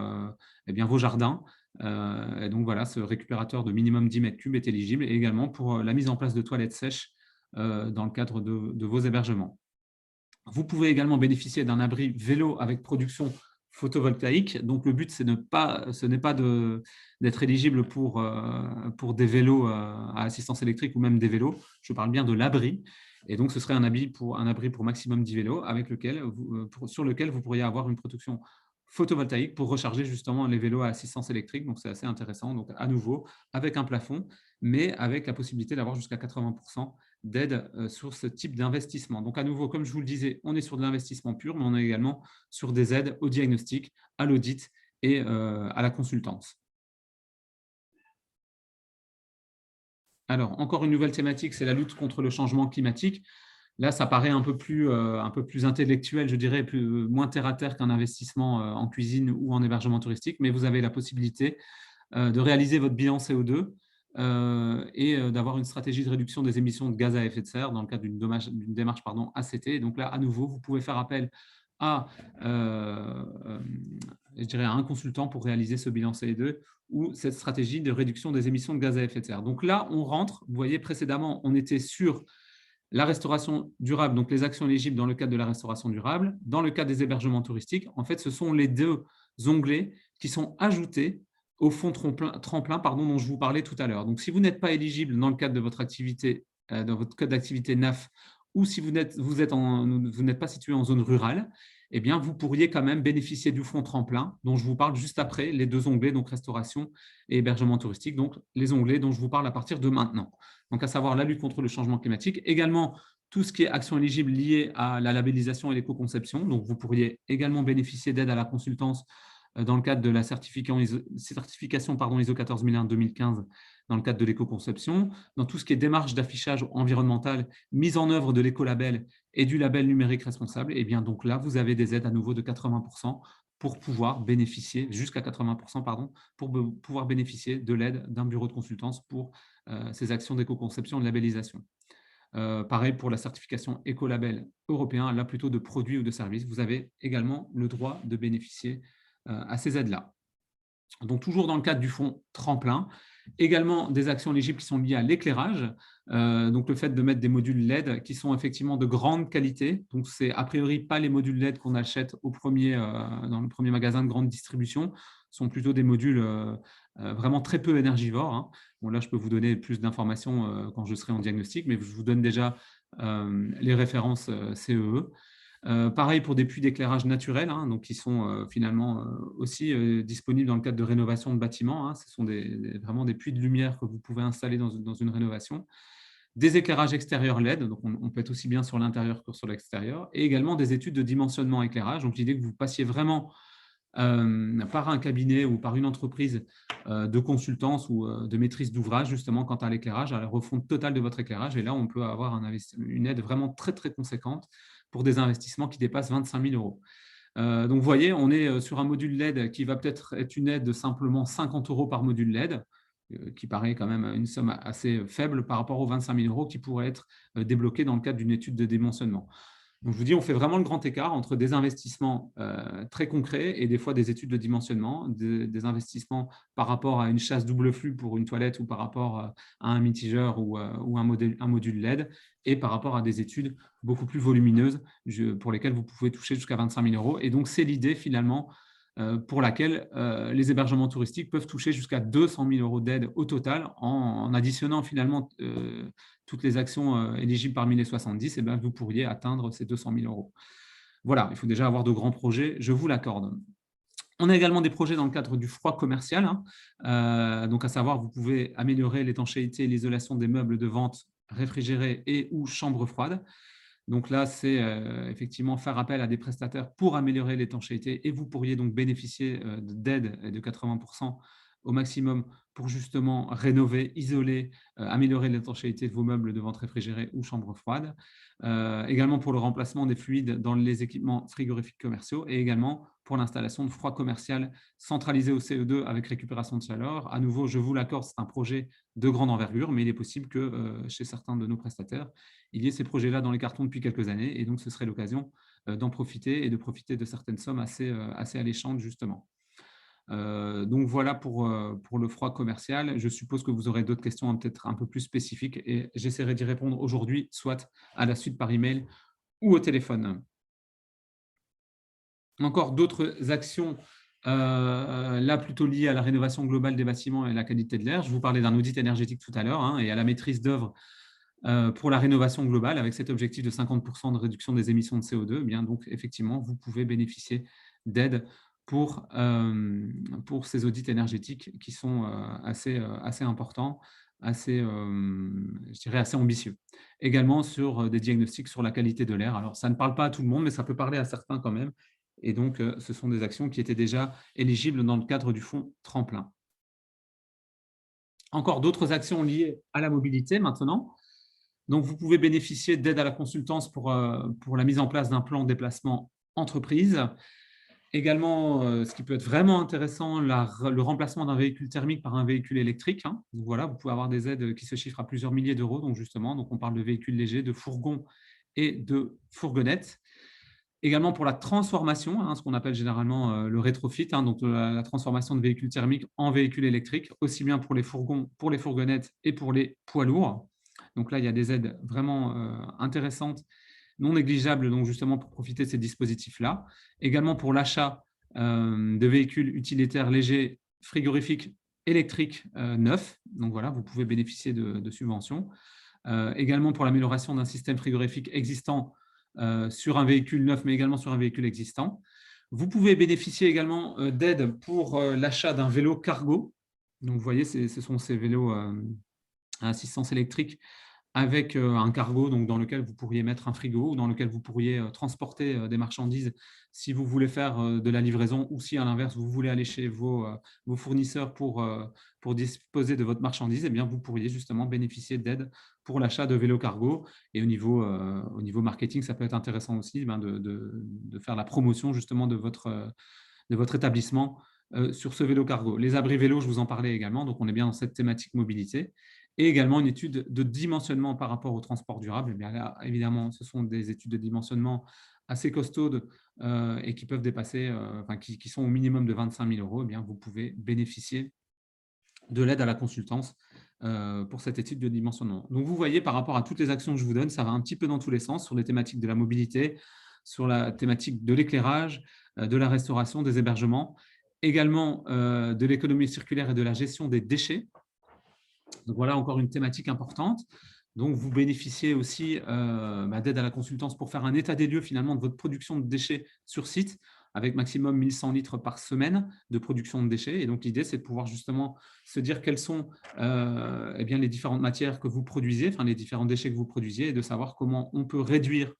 eh bien, vos jardins. Et donc voilà, ce récupérateur de minimum 10 mètres cubes est éligible, et également pour la mise en place de toilettes sèches dans le cadre de vos hébergements. Vous pouvez également bénéficier d'un abri vélo avec production photovoltaïque. Donc, le but, ce n'est pas d'être éligible pour des vélos à assistance électrique ou même des vélos. Je parle bien de l'abri. Et donc, ce serait un abri pour maximum 10 vélos sur lequel vous pourriez avoir une production photovoltaïque pour recharger justement les vélos à assistance électrique. Donc, c'est assez intéressant. Donc, à nouveau, avec un plafond, mais avec la possibilité d'avoir jusqu'à 80% d'aide sur ce type d'investissement. Donc, à nouveau, comme je vous le disais, on est sur de l'investissement pur, mais on est également sur des aides au diagnostic, à l'audit et à la consultance. Alors, encore une nouvelle thématique, c'est la lutte contre le changement climatique. Là, ça paraît un peu plus intellectuel, je dirais, moins terre-à-terre qu'un investissement en cuisine ou en hébergement touristique, mais vous avez la possibilité de réaliser votre bilan CO2 et d'avoir une stratégie de réduction des émissions de gaz à effet de serre dans le cadre d'une démarche ACT. Et donc là, à nouveau, vous pouvez faire appel à, je dirais, à un consultant pour réaliser ce bilan CO2 ou cette stratégie de réduction des émissions de gaz à effet de serre. Donc là, on rentre, vous voyez, précédemment, on était sur la restauration durable, donc les actions éligibles dans le cadre de la restauration durable. Dans le cadre des hébergements touristiques, en fait, ce sont les deux onglets qui sont ajoutés au fonds tremplin dont je vous parlais tout à l'heure. Donc, si vous n'êtes pas éligible dans le cadre de votre activité, dans votre code d'activité NAF, ou si vous n'êtes pas situé en zone rurale, eh bien, vous pourriez quand même bénéficier du fonds tremplin dont je vous parle juste après, les deux onglets, donc restauration et hébergement touristique, donc les onglets dont je vous parle à partir de maintenant. Donc, à savoir la lutte contre le changement climatique, également tout ce qui est actions éligibles liées à la labellisation et l'éco-conception. Donc, vous pourriez également bénéficier d'aide à la consultance dans le cadre de la certification ISO 14001-2015 dans le cadre de l'éco-conception, dans tout ce qui est démarche d'affichage environnemental, mise en œuvre de l'écolabel et du label numérique responsable. Et bien donc là, vous avez des aides à nouveau de 80% pour pouvoir bénéficier, jusqu'à 80%, pour pouvoir bénéficier de l'aide d'un bureau de consultance pour ces actions d'éco-conception et de labellisation. Pareil pour la certification écolabel européen, là plutôt de produits ou de services, vous avez également le droit de bénéficier à ces aides-là. Donc, toujours dans le cadre du fonds tremplin, également des actions éligibles qui sont liées à l'éclairage. Donc, le fait de mettre des modules LED qui sont effectivement de grande qualité. Donc, ce n'est a priori pas les modules LED qu'on achète dans le premier magasin de grande distribution. Ce sont plutôt des modules vraiment très peu énergivores, hein. Bon, là, je peux vous donner plus d'informations quand je serai en diagnostic, mais je vous donne déjà les références CEE. Pareil pour des puits d'éclairage naturel, hein, donc qui sont finalement aussi disponibles dans le cadre de rénovation de bâtiments, hein. Ce sont vraiment des puits de lumière que vous pouvez installer dans une rénovation. Des éclairages extérieurs LED, donc on peut être aussi bien sur l'intérieur que sur l'extérieur, et également des études de dimensionnement éclairage. Donc l'idée que vous passiez vraiment par un cabinet ou par une entreprise de consultance ou de maîtrise d'ouvrage, justement, quant à l'éclairage, à la refonte totale de votre éclairage. Et là, on peut avoir une aide vraiment très, très conséquente pour des investissements qui dépassent 25 000 euros. Donc, vous voyez, on est sur un module LED qui va peut-être être une aide de simplement 50 euros par module LED, qui paraît quand même une somme assez faible par rapport aux 25 000 euros qui pourraient être débloqués dans le cadre d'une étude de dimensionnement. Donc, je vous dis, on fait vraiment le grand écart entre des investissements très concrets et des fois des études de dimensionnement, des investissements par rapport à une chasse double flux pour une toilette ou par rapport à un mitigeur ou un module LED et par rapport à des études beaucoup plus volumineuses pour lesquelles vous pouvez toucher jusqu'à 25 000 euros. Et donc, c'est l'idée finalement pour laquelle les hébergements touristiques peuvent toucher jusqu'à 200 000 euros d'aide au total en additionnant finalement toutes les actions éligibles parmi les 70, et bien, vous pourriez atteindre ces 200 000 euros. Voilà, il faut déjà avoir de grands projets, je vous l'accorde. On a également des projets dans le cadre du froid commercial, donc à savoir, vous pouvez améliorer l'étanchéité et l'isolation des meubles de vente réfrigérés et ou chambres froides. Donc là, c'est effectivement faire appel à des prestataires pour améliorer l'étanchéité et vous pourriez donc bénéficier d'aide de 80% au maximum pour justement rénover, isoler, améliorer l'étanchéité de vos meubles de vente réfrigérés ou chambres froides. Également pour le remplacement des fluides dans les équipements frigorifiques commerciaux et également pour l'installation de froid commercial centralisé au CO2 avec récupération de chaleur. À nouveau, je vous l'accorde, c'est un projet de grande envergure, mais il est possible que chez certains de nos prestataires, il y ait ces projets-là dans les cartons depuis quelques années et donc ce serait l'occasion d'en profiter et de profiter de certaines sommes assez alléchantes justement. Donc voilà pour le froid commercial. Je suppose que vous aurez d'autres questions peut-être un peu plus spécifiques et j'essaierai d'y répondre aujourd'hui, soit à la suite par email ou au téléphone. Encore d'autres actions là plutôt liées à la rénovation globale des bâtiments et la qualité de l'air. Je vous parlais d'un audit énergétique tout à l'heure et à la maîtrise d'œuvre pour la rénovation globale avec cet objectif de 50% de réduction des émissions de CO2. Eh bien, donc, effectivement, vous pouvez bénéficier d'aide pour ces audits énergétiques qui sont assez importants, je dirais assez ambitieux. Également sur des diagnostics sur la qualité de l'air. Alors, ça ne parle pas à tout le monde, mais ça peut parler à certains quand même. Et donc, ce sont des actions qui étaient déjà éligibles dans le cadre du fonds Tremplin. Encore d'autres actions liées à la mobilité maintenant. Donc, vous pouvez bénéficier d'aide à la consultance pour la mise en place d'un plan de déplacement entreprise. Également, ce qui peut être vraiment intéressant, le remplacement d'un véhicule thermique par un véhicule électrique. Donc voilà, vous pouvez avoir des aides qui se chiffrent à plusieurs milliers d'euros. Donc justement, on parle de véhicules légers, de fourgons et de fourgonnettes. Également pour la transformation, ce qu'on appelle généralement le rétrofit, donc la transformation de véhicules thermiques en véhicules électriques, aussi bien pour les fourgons, pour les fourgonnettes et pour les poids lourds. Donc là, il y a des aides vraiment intéressantes, non négligeables, donc justement pour profiter de ces dispositifs-là. Également pour l'achat de véhicules utilitaires légers, frigorifiques, électriques neufs. Donc voilà, vous pouvez bénéficier de subventions. Également pour l'amélioration d'un système frigorifique existant sur un véhicule neuf, mais également sur un véhicule existant. Vous pouvez bénéficier également d'aide pour l'achat d'un vélo cargo. Donc, vous voyez, ce sont ces vélos à assistance électrique avec un cargo donc, dans lequel vous pourriez mettre un frigo ou dans lequel vous pourriez transporter des marchandises si vous voulez faire de la livraison ou si, à l'inverse, vous voulez aller chez vos fournisseurs pour disposer de votre marchandise, eh bien, vous pourriez justement bénéficier d'aide pour l'achat de vélos cargo. Et au niveau marketing, ça peut être intéressant aussi de faire la promotion justement de votre établissement sur ce vélo cargo. Les abris vélos, je vous en parlais également, donc on est bien dans cette thématique mobilité. Et également une étude de dimensionnement par rapport au transport durable. Eh bien là, évidemment, ce sont des études de dimensionnement assez costaudes et qui peuvent dépasser, qui sont au minimum de 25 000 euros. Eh bien, vous pouvez bénéficier de l'aide à la consultance pour cette étude de dimensionnement. Donc, vous voyez, par rapport à toutes les actions que je vous donne, ça va un petit peu dans tous les sens sur les thématiques de la mobilité, sur la thématique de l'éclairage, de la restauration, des hébergements, également de l'économie circulaire et de la gestion des déchets. Donc, voilà encore une thématique importante. Donc, vous bénéficiez aussi d'aide à la consultance pour faire un état des lieux finalement de votre production de déchets sur site, avec maximum 1100 litres par semaine de production de déchets. Et donc, l'idée, c'est de pouvoir justement se dire quelles sont les différentes matières que vous produisez, les différents déchets que vous produisiez, et de savoir comment on peut réduire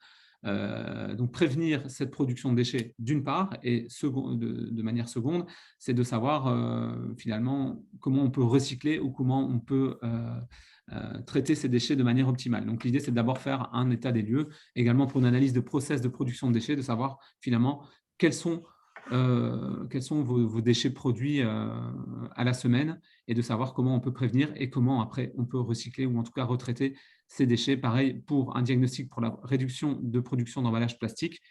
Donc, prévenir cette production de déchets, d'une part, et de manière seconde, c'est de savoir finalement comment on peut recycler ou comment on peut traiter ces déchets de manière optimale. Donc, l'idée, c'est d'abord faire un état des lieux, également pour une analyse de process de production de déchets, de savoir finalement quels sont vos déchets produits à la semaine et de savoir comment on peut prévenir et comment après on peut recycler ou en tout cas retraiter ces déchets. Pareil pour un diagnostic pour la réduction de production d'emballage plastique.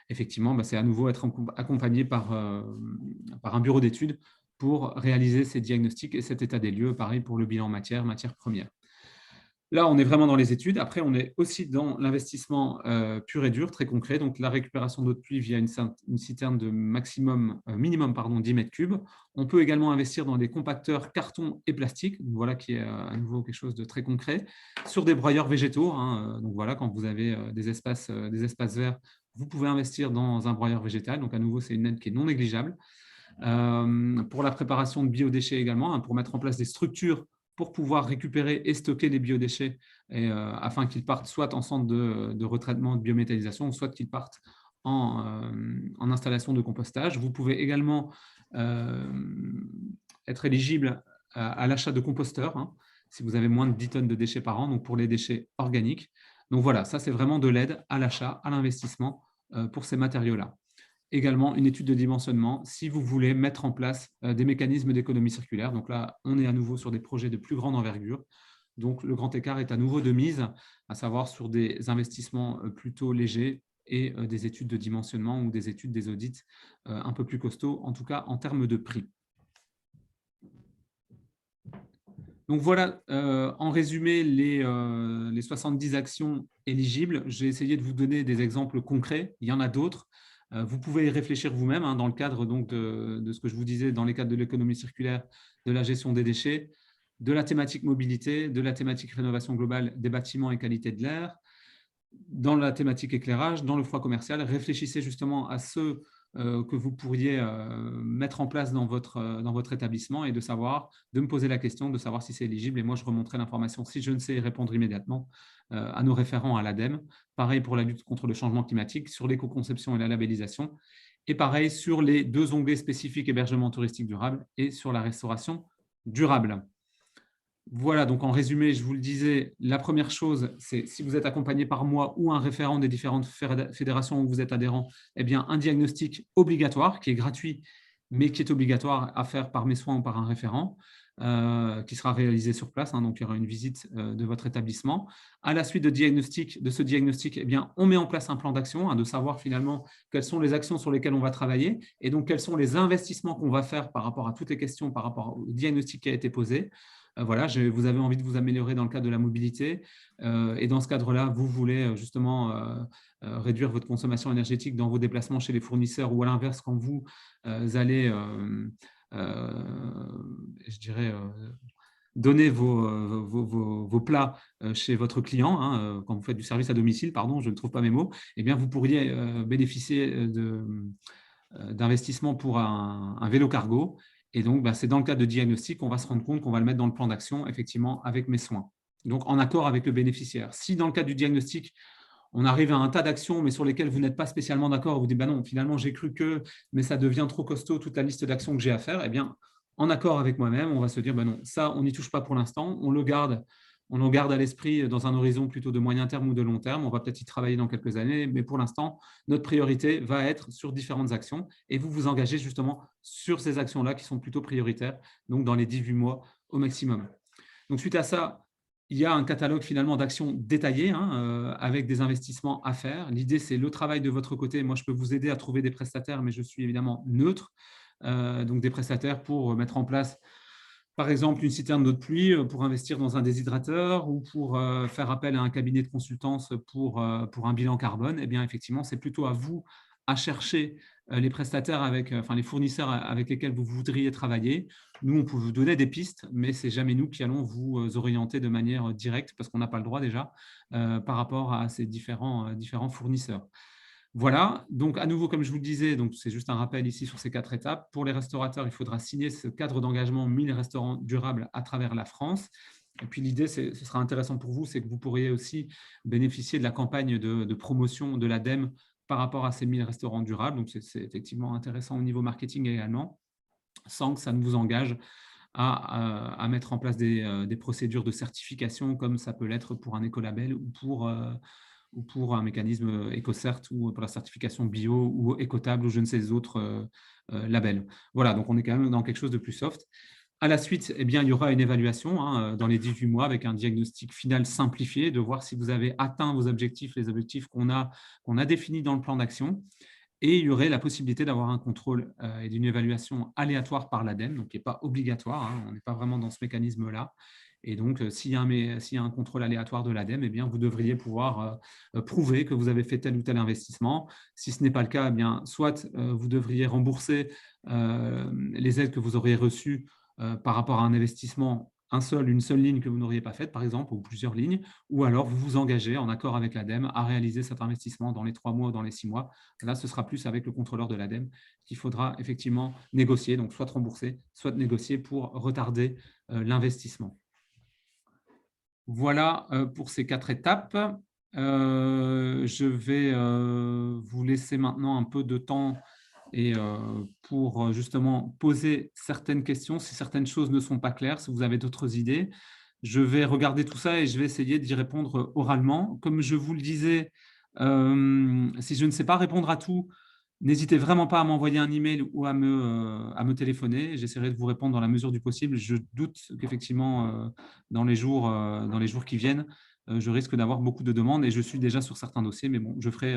Effectivement, c'est à nouveau être accompagné par un bureau d'études pour réaliser ces diagnostics et cet état des lieux. Pareil pour le bilan matière première. Là, on est vraiment dans les études. Après, on est aussi dans l'investissement pur et dur, très concret. Donc, la récupération d'eau de pluie via une citerne de minimum 10 mètres cubes. On peut également investir dans des compacteurs carton et plastique. Donc, voilà qui est à nouveau quelque chose de très concret. Sur des broyeurs végétaux. Donc, voilà, quand vous avez des espaces verts, vous pouvez investir dans un broyeur végétal. Donc, à nouveau, c'est une aide qui est non négligeable. Pour la préparation de biodéchets également, pour mettre en place des structures pour pouvoir récupérer et stocker les biodéchets afin qu'ils partent soit en centre de retraitement de biométhanisation, soit qu'ils partent en installation de compostage. Vous pouvez également être éligible à l'achat de composteurs si vous avez moins de 10 tonnes de déchets par an, donc pour les déchets organiques. Donc voilà, ça c'est vraiment de l'aide à l'achat, à l'investissement pour ces matériaux-là. Également, une étude de dimensionnement si vous voulez mettre en place des mécanismes d'économie circulaire. Donc là, on est à nouveau sur des projets de plus grande envergure. Donc, le grand écart est à nouveau de mise, à savoir sur des investissements plutôt légers et des études de dimensionnement ou des études des audits un peu plus costauds, en tout cas en termes de prix. Donc voilà, en résumé, les 70 actions éligibles. J'ai essayé de vous donner des exemples concrets. Il y en a d'autres. Vous pouvez y réfléchir vous-même dans le cadre donc, de ce que je vous disais, dans les cadres de l'économie circulaire, de la gestion des déchets, de la thématique mobilité, de la thématique rénovation globale des bâtiments et qualité de l'air, dans la thématique éclairage, dans le foie commercial. Réfléchissez justement à ceux que vous pourriez mettre en place dans votre établissement et de me poser la question, de savoir si c'est éligible. Et moi, je remonterai l'information, si je ne sais répondre immédiatement, à nos référents à l'ADEME. Pareil pour la lutte contre le changement climatique, sur l'éco-conception et la labellisation. Et pareil sur les 2 onglets spécifiques hébergement touristique durable et sur la restauration durable. Voilà, donc en résumé, je vous le disais, la première chose, c'est si vous êtes accompagné par moi ou un référent des différentes fédérations où vous êtes adhérent, eh bien, un diagnostic obligatoire qui est gratuit, mais qui est obligatoire à faire par mes soins ou par un référent, qui sera réalisé sur place. Donc, il y aura une visite de votre établissement. À la suite de ce diagnostic, eh bien, on met en place un plan d'action, de savoir finalement quelles sont les actions sur lesquelles on va travailler et donc quels sont les investissements qu'on va faire par rapport à toutes les questions, par rapport au diagnostic qui a été posé. Voilà, vous avez envie de vous améliorer dans le cadre de la mobilité et dans ce cadre-là, vous voulez justement réduire votre consommation énergétique dans vos déplacements chez les fournisseurs ou à l'inverse, quand vous allez, je dirais, donner vos plats chez votre client, quand vous faites du service à domicile, pardon, je ne trouve pas mes mots, eh bien, vous pourriez bénéficier d'investissements pour un vélo cargo. Et donc, c'est dans le cadre de diagnostic qu'on va se rendre compte qu'on va le mettre dans le plan d'action, effectivement, avec mes soins. Donc, en accord avec le bénéficiaire. Si dans le cadre du diagnostic, on arrive à un tas d'actions, mais sur lesquelles vous n'êtes pas spécialement d'accord, vous dites, non, finalement, j'ai cru que, mais ça devient trop costaud, toute la liste d'actions que j'ai à faire, eh bien, en accord avec moi-même, on va se dire, non, ça, on n'y touche pas pour l'instant, on le garde à l'esprit dans un horizon plutôt de moyen terme ou de long terme. On va peut-être y travailler dans quelques années, mais pour l'instant, notre priorité va être sur différentes actions et vous vous engagez justement sur ces actions-là qui sont plutôt prioritaires, donc dans les 18 mois au maximum. Donc, suite à ça, il y a un catalogue finalement d'actions détaillées avec des investissements à faire. L'idée, c'est le travail de votre côté. Moi, je peux vous aider à trouver des prestataires, mais je suis évidemment neutre. Donc, des prestataires pour mettre en place par exemple, une citerne d'eau de pluie pour investir dans un déshydrateur ou pour faire appel à un cabinet de consultance pour un bilan carbone, eh bien, effectivement, c'est plutôt à vous à chercher les prestataires les fournisseurs avec lesquels vous voudriez travailler. Nous, on peut vous donner des pistes, mais ce n'est jamais nous qui allons vous orienter de manière directe parce qu'on n'a pas le droit déjà par rapport à ces différents fournisseurs. Voilà, donc à nouveau, comme je vous le disais, c'est juste un rappel ici sur ces 4 étapes. Pour les restaurateurs, il faudra signer ce cadre d'engagement 1000 restaurants durables à travers la France. Et puis l'idée, ce sera intéressant pour vous, c'est que vous pourriez aussi bénéficier de la campagne de promotion de l'ADEME par rapport à ces 1000 restaurants durables. Donc, c'est effectivement intéressant au niveau marketing également, sans que ça ne vous engage à mettre en place des procédures de certification comme ça peut l'être pour un écolabel ou pour un mécanisme EcoCert ou pour la certification bio ou écotable ou je ne sais les autres labels. Voilà, donc on est quand même dans quelque chose de plus soft. À la suite, eh bien, il y aura une évaluation dans les 18 mois avec un diagnostic final simplifié de voir si vous avez atteint vos objectifs, les objectifs qu'on a définis dans le plan d'action. Et il y aurait la possibilité d'avoir un contrôle et d'une évaluation aléatoire par l'ADEME, donc qui n'est pas obligatoire, on n'est pas vraiment dans ce mécanisme-là. Et donc, s'il y a un contrôle aléatoire de l'ADEME, eh bien, vous devriez pouvoir prouver que vous avez fait tel ou tel investissement. Si ce n'est pas le cas, eh bien, soit vous devriez rembourser les aides que vous auriez reçues par rapport à un investissement, une seule ligne que vous n'auriez pas faite, par exemple, ou plusieurs lignes, ou alors vous vous engagez en accord avec l'ADEME à réaliser cet investissement dans les 3 mois ou dans les 6 mois. Là, ce sera plus avec le contrôleur de l'ADEME qu'il faudra effectivement négocier, donc soit rembourser, soit négocier pour retarder l'investissement. Voilà pour ces 4 étapes. Je vais vous laisser maintenant un peu de temps et pour justement poser certaines questions, si certaines choses ne sont pas claires, si vous avez d'autres idées. Je vais regarder tout ça et je vais essayer d'y répondre oralement. Comme je vous le disais, si je ne sais pas répondre à tout, n'hésitez vraiment pas à m'envoyer un email ou à me téléphoner. J'essaierai de vous répondre dans la mesure du possible. Je doute qu'effectivement, dans les jours qui viennent, je risque d'avoir beaucoup de demandes et je suis déjà sur certains dossiers, mais bon, je ferai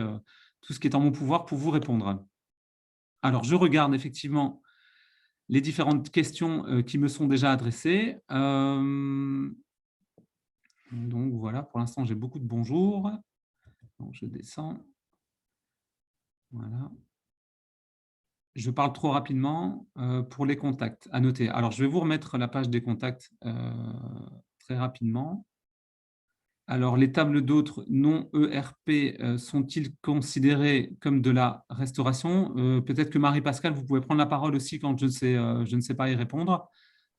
tout ce qui est en mon pouvoir pour vous répondre. Alors, je regarde effectivement les différentes questions qui me sont déjà adressées. Donc, voilà, pour l'instant, j'ai beaucoup de bonjours. Donc, je descends. Voilà. Je parle trop rapidement pour les contacts, à noter. Alors, je vais vous remettre la page des contacts très rapidement. Alors, les tables d'hôtes non ERP sont-ils considérés comme de la restauration? Peut-être que Marie-Pascale, vous pouvez prendre la parole aussi quand je ne sais pas y répondre.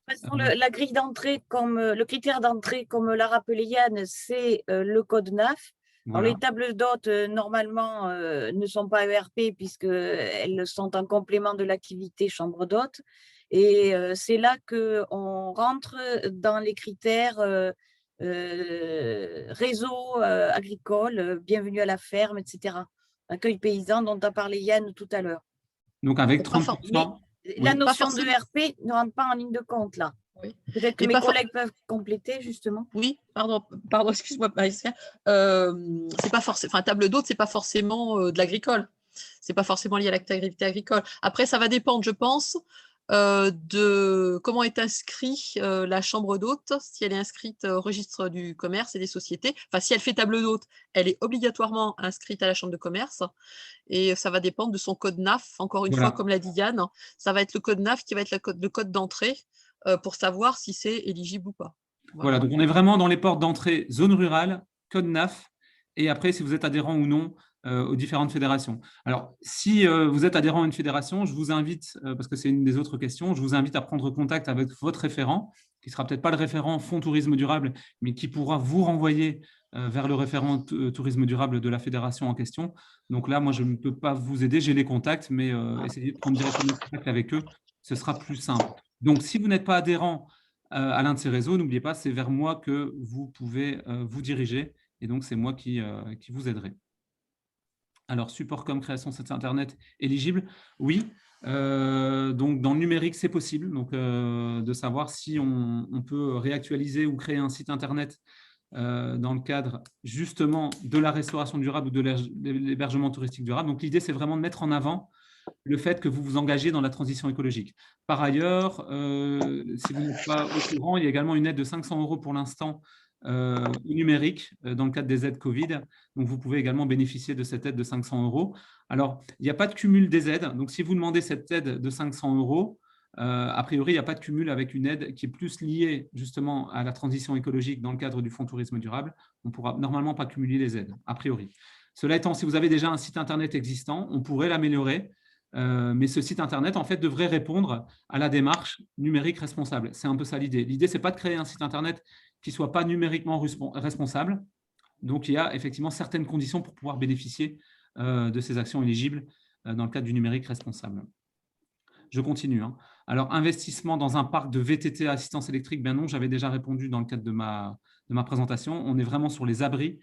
De toute façon, la grille d'entrée, le critère d'entrée, comme l'a rappelé Yann, c'est le code NAF. Alors, Voilà. les tables d'hôtes, normalement, ne sont pas ERP puisqu'elles sont en complément de l'activité chambre d'hôtes. Et c'est là qu'on rentre dans les critères réseau agricole, bienvenue à la ferme, etc. Accueil paysan dont a parlé Yann tout à l'heure. Donc, avec 30%. La Oui. notion de ERP ne rentre pas en ligne de compte là. Oui. Peut-être que mes collègues peuvent compléter justement. Oui, pardon, excuse-moi, Marie-Pascale. C'est pas forcément, enfin, table d'hôte, c'est pas forcément de l'agricole. C'est pas forcément lié à l'activité agricole. Après, ça va dépendre, je pense, de comment est inscrit la chambre d'hôte, si elle est inscrite au registre du commerce et des sociétés. Enfin, si elle fait table d'hôte, elle est obligatoirement inscrite à la chambre de commerce. Et ça va dépendre de son code NAF. Encore une fois, comme l'a dit Yann, ça va être le code NAF qui va être le code d'entrée pour savoir si c'est éligible ou pas. Voilà, donc on est vraiment dans les portes d'entrée zone rurale, code NAF, et après, si vous êtes adhérent ou non aux différentes fédérations. Alors, si vous êtes adhérent à une fédération, je vous invite, parce que c'est une des autres questions, je vous invite à prendre contact avec votre référent, qui ne sera peut-être pas le référent Fonds Tourisme Durable, mais qui pourra vous renvoyer vers le référent Tourisme Durable de la fédération en question. Donc là, moi, je ne peux pas vous aider, j'ai les contacts, mais essayez de prendre directement contact avec eux, ce sera plus simple. Donc, si vous n'êtes pas adhérent à l'un de ces réseaux, n'oubliez pas, c'est vers moi que vous pouvez vous diriger, et donc c'est moi qui vous aiderai. Alors, support comme création de site internet éligible, oui. Donc, dans le numérique, c'est possible donc, de savoir si on peut réactualiser ou créer un site internet dans le cadre justement de la restauration durable ou de l'hébergement touristique durable. Donc, l'idée, c'est vraiment de mettre en avant le fait que vous vous engagez dans la transition écologique. Par ailleurs, si vous n'êtes pas au courant, il y a également une aide de 500 € pour l'instant numérique dans le cadre des aides Covid. Donc, vous pouvez également bénéficier de cette aide de 500 €. Alors, il n'y a pas de cumul des aides. Donc, si vous demandez cette aide de 500 €, a priori, il n'y a pas de cumul avec une aide qui est plus liée justement à la transition écologique dans le cadre du Fonds Tourisme Durable. On ne pourra normalement pas cumuler les aides, a priori. Cela étant, si vous avez déjà un site internet existant, on pourrait l'améliorer. Mais ce site internet, en fait, devrait répondre à la démarche numérique responsable. C'est un peu ça l'idée. L'idée, ce n'est pas de créer un site internet qui ne soit pas numériquement responsable. Donc, il y a effectivement certaines conditions pour pouvoir bénéficier de ces actions éligibles dans le cadre du numérique responsable. Je continue. Alors, investissement dans un parc de VTT à assistance électrique, bien non, j'avais déjà répondu dans le cadre de ma présentation. On est vraiment sur les abris,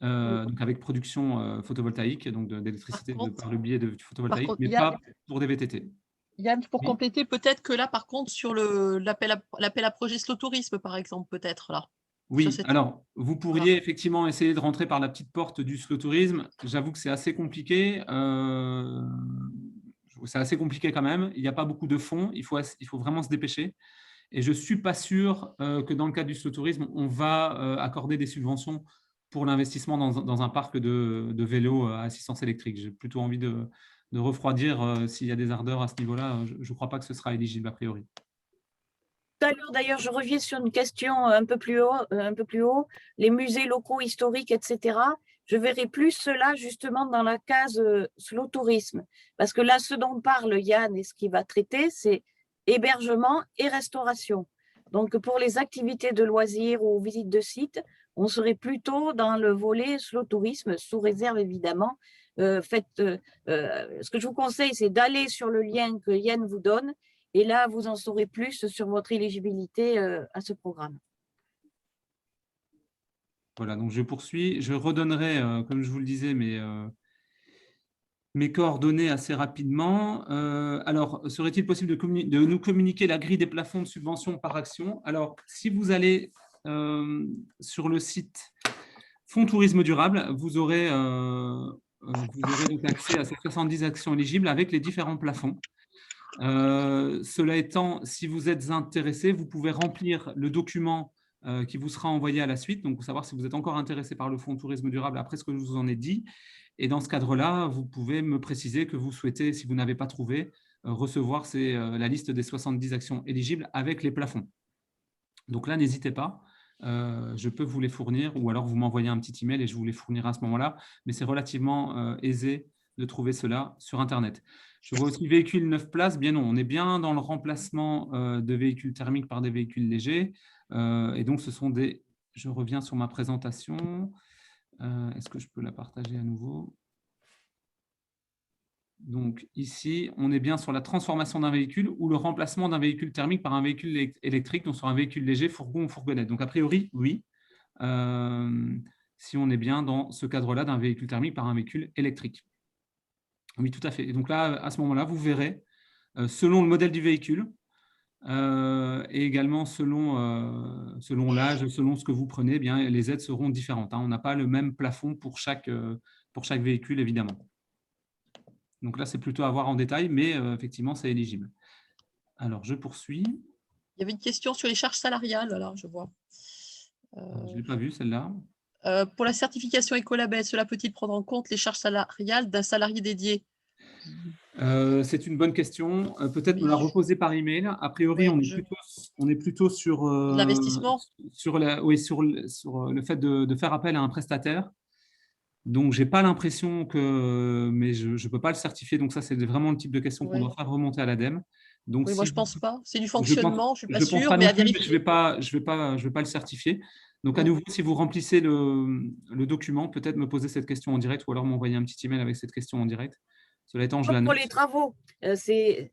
donc avec production photovoltaïque, donc d'électricité par le biais de photovoltaïque, mais pas pour des VTT. Yann, pour compléter, peut-être que là, par contre, sur l'appel à projet slow tourisme, par exemple, peut-être là. Oui, alors, vous pourriez effectivement essayer de rentrer par la petite porte du slow tourisme. J'avoue que c'est assez compliqué. C'est assez compliqué quand même. Il n'y a pas beaucoup de fonds. Il faut vraiment se dépêcher. Et je ne suis pas sûr que dans le cadre du slow tourisme, on va accorder des subventions pour l'investissement dans un parc de vélos à assistance électrique. J'ai plutôt envie de refroidir s'il y a des ardeurs à ce niveau-là. Je ne crois pas que ce sera éligible a priori. Tout à l'heure, d'ailleurs, je reviens sur une question un peu plus haut, les musées locaux historiques, etc. Je verrai plus cela justement dans la case slow tourisme. Parce que là, ce dont parle Yann et ce qu'il va traiter, c'est hébergement et restauration. Donc, pour les activités de loisirs ou visites de sites, on serait plutôt dans le volet slow tourisme, sous réserve évidemment. Ce que je vous conseille, c'est d'aller sur le lien que Yann vous donne. Et là, vous en saurez plus sur votre éligibilité à ce programme. Voilà, donc je poursuis. Je redonnerai, comme je vous le disais, mes coordonnées assez rapidement. Alors, serait-il possible de nous communiquer la grille des plafonds de subvention par action? Alors, si vous allez sur le site Fonds Tourisme Durable, vous aurez donc accès à ces 70 actions éligibles avec les différents plafonds. Cela étant, si vous êtes intéressé, vous pouvez remplir le document qui vous sera envoyé à la suite, donc pour savoir si vous êtes encore intéressé par le Fonds Tourisme Durable après ce que je vous en ai dit. Et dans ce cadre-là, vous pouvez me préciser que vous souhaitez, si vous n'avez pas trouvé, recevoir la liste des 70 actions éligibles avec les plafonds. Donc là, n'hésitez pas. Je peux vous les fournir ou alors vous m'envoyez un petit email et je vous les fournirai à ce moment-là. Mais c'est relativement aisé de trouver cela sur Internet. Je vois aussi véhicules 9 places. Bien non, on est bien dans le remplacement de véhicules thermiques par des véhicules légers. Et donc, ce sont des… Je reviens sur ma présentation. Est-ce que je peux la partager à nouveau? Donc ici, on est bien sur la transformation d'un véhicule ou le remplacement d'un véhicule thermique par un véhicule électrique, donc sur un véhicule léger, fourgon ou fourgonnette. Donc a priori, oui, si on est bien dans ce cadre-là d'un véhicule thermique par un véhicule électrique. Oui, tout à fait. Et donc là, à ce moment-là, vous verrez, selon le modèle du véhicule et également selon l'âge, selon ce que vous prenez, eh bien, les aides seront différentes. On n'a pas le même plafond pour chaque véhicule, évidemment. Donc là, c'est plutôt à voir en détail, mais effectivement, c'est éligible. Alors, je poursuis. Il y avait une question sur les charges salariales, alors je vois. Je ne l'ai pas vue, celle-là. Pour la certification Ecolabel, cela peut-il prendre en compte les charges salariales d'un salarié dédié? C'est une bonne question. Peut-être me la reposer par email. A priori, on est plutôt sur l'investissement. sur le fait de faire appel à un prestataire. Donc, je n'ai pas l'impression que… Mais je ne peux pas le certifier. Donc, ça, c'est vraiment le type de question qu'on doit faire remonter à l'ADEME. Donc, oui, moi, je ne pense pas. C'est du fonctionnement, je ne suis pas sûre, pas mais à plus, vérifier. Je vais pas le certifier. Donc, à nouveau, si vous remplissez le document, peut-être me poser cette question en direct ou alors m'envoyer un petit email avec cette question en direct. Cela étant, je la note. Pour les travaux, c'est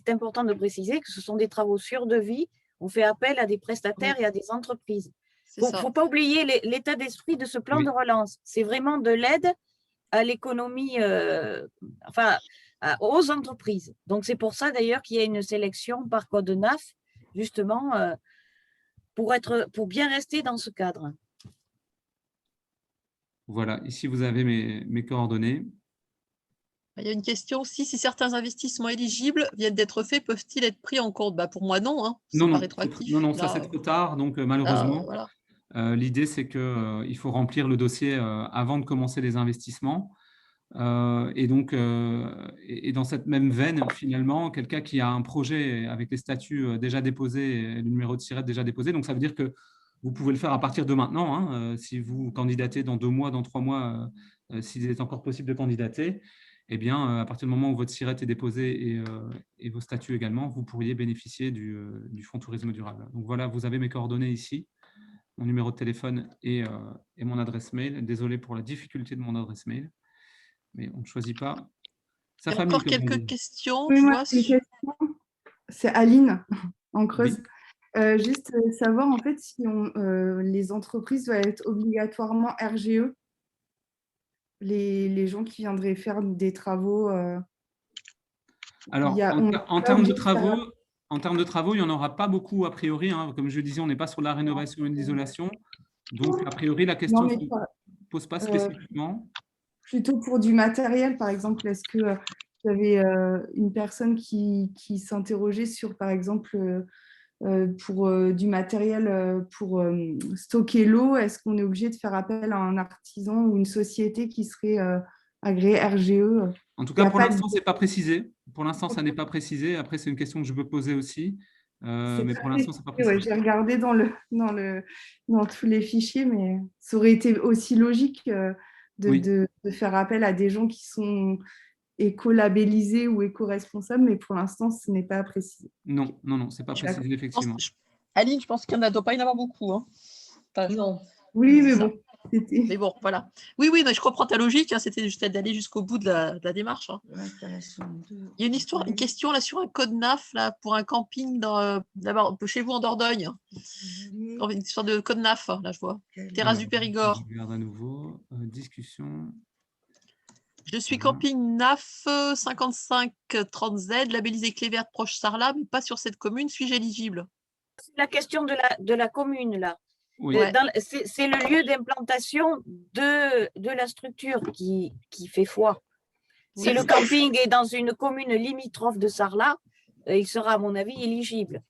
important de préciser que ce sont des travaux sur devis. On fait appel à des prestataires et à des entreprises. Il ne faut pas oublier l'état d'esprit de ce plan de relance. C'est vraiment de l'aide à l'économie, aux entreprises. Donc, c'est pour ça d'ailleurs qu'il y a une sélection par code NAF, justement, pour bien rester dans ce cadre. Voilà, ici vous avez mes coordonnées. Il y a une question aussi, si certains investissements éligibles viennent d'être faits, peuvent-ils être pris en compte? Pour moi, non. Non, pas rétroactif. Non, ça c'est trop tard, donc malheureusement. Voilà. L'idée, c'est qu'il faut remplir le dossier avant de commencer les investissements. Et donc, et dans cette même veine, finalement, quelqu'un qui a un projet avec les statuts déjà déposés, et le numéro de SIRET déjà déposé, donc ça veut dire que vous pouvez le faire à partir de maintenant. Si vous candidatez dans 2 mois, dans 3 mois, s'il est encore possible de candidater, eh bien, à partir du moment où votre SIRET est déposé et vos statuts également, vous pourriez bénéficier du Fonds Tourisme Durable. Donc voilà, vous avez mes coordonnées ici. mon numéro de téléphone et mon adresse mail. Désolé pour la difficulté de mon adresse mail, mais on ne choisit pas sa Il y a famille. encore quelques questions, Oui, je moi, vois. j'ai une question. C'est Aline, en Creuse. Oui. Juste savoir, en fait, si les entreprises doivent être obligatoirement RGE, les gens qui viendraient faire des travaux. Alors, On en n'est pas termes de obligé de faire- travaux, il n'y en aura pas beaucoup a priori, hein. Comme je le disais, on n'est pas sur la rénovation et l'isolation. Donc, a priori, la Non, question ne mais se pose pas euh, spécifiquement. plutôt pour du matériel, par exemple. Est-ce que vous avez une personne qui s'interrogeait sur, par exemple, pour du matériel pour stocker l'eau, est-ce qu'on est obligé de faire appel à un artisan ou une société qui serait agréée RGE? En tout Il y cas, a pour pas de- l'instant, ce n'est pas précisé. Pour l'instant, ça n'est pas précisé. Après, c'est une question que je peux poser aussi. C'est Mais pas pour l'instant, ce n'est pas précisé, ouais. précisé. J'ai regardé dans tous les fichiers, mais ça aurait été aussi logique Oui. de faire appel à des gens qui sont éco-labellisés ou éco-responsables, mais pour l'instant, ce n'est pas précisé. Non, non, non, ce n'est pas précisé, effectivement. Aline, je pense qu'il ne doit pas y en avoir beaucoup. Hein. Enfin, Non. Oui, mais ça. bon, c'était... Mais bon, voilà. Oui, oui, je comprends ta logique. Hein, c'était juste d'aller jusqu'au bout de la démarche. Hein. Il y a une question là sur un code NAF là, pour un camping d'abord chez vous en Dordogne. Une histoire de code NAF, là, je vois. Terrasse du Périgord. Je regarde à nouveau. Discussion. Je suis camping NAF 5530Z, labellisé clé verte proche Sarlat, mais pas sur cette commune. Suis-je éligible? C'est la question de la commune, là. Oui. Ouais. C'est le lieu d'implantation de la structure qui fait foi. Si le camping est dans une commune limitrophe de Sarlat, il sera, à mon avis, éligible.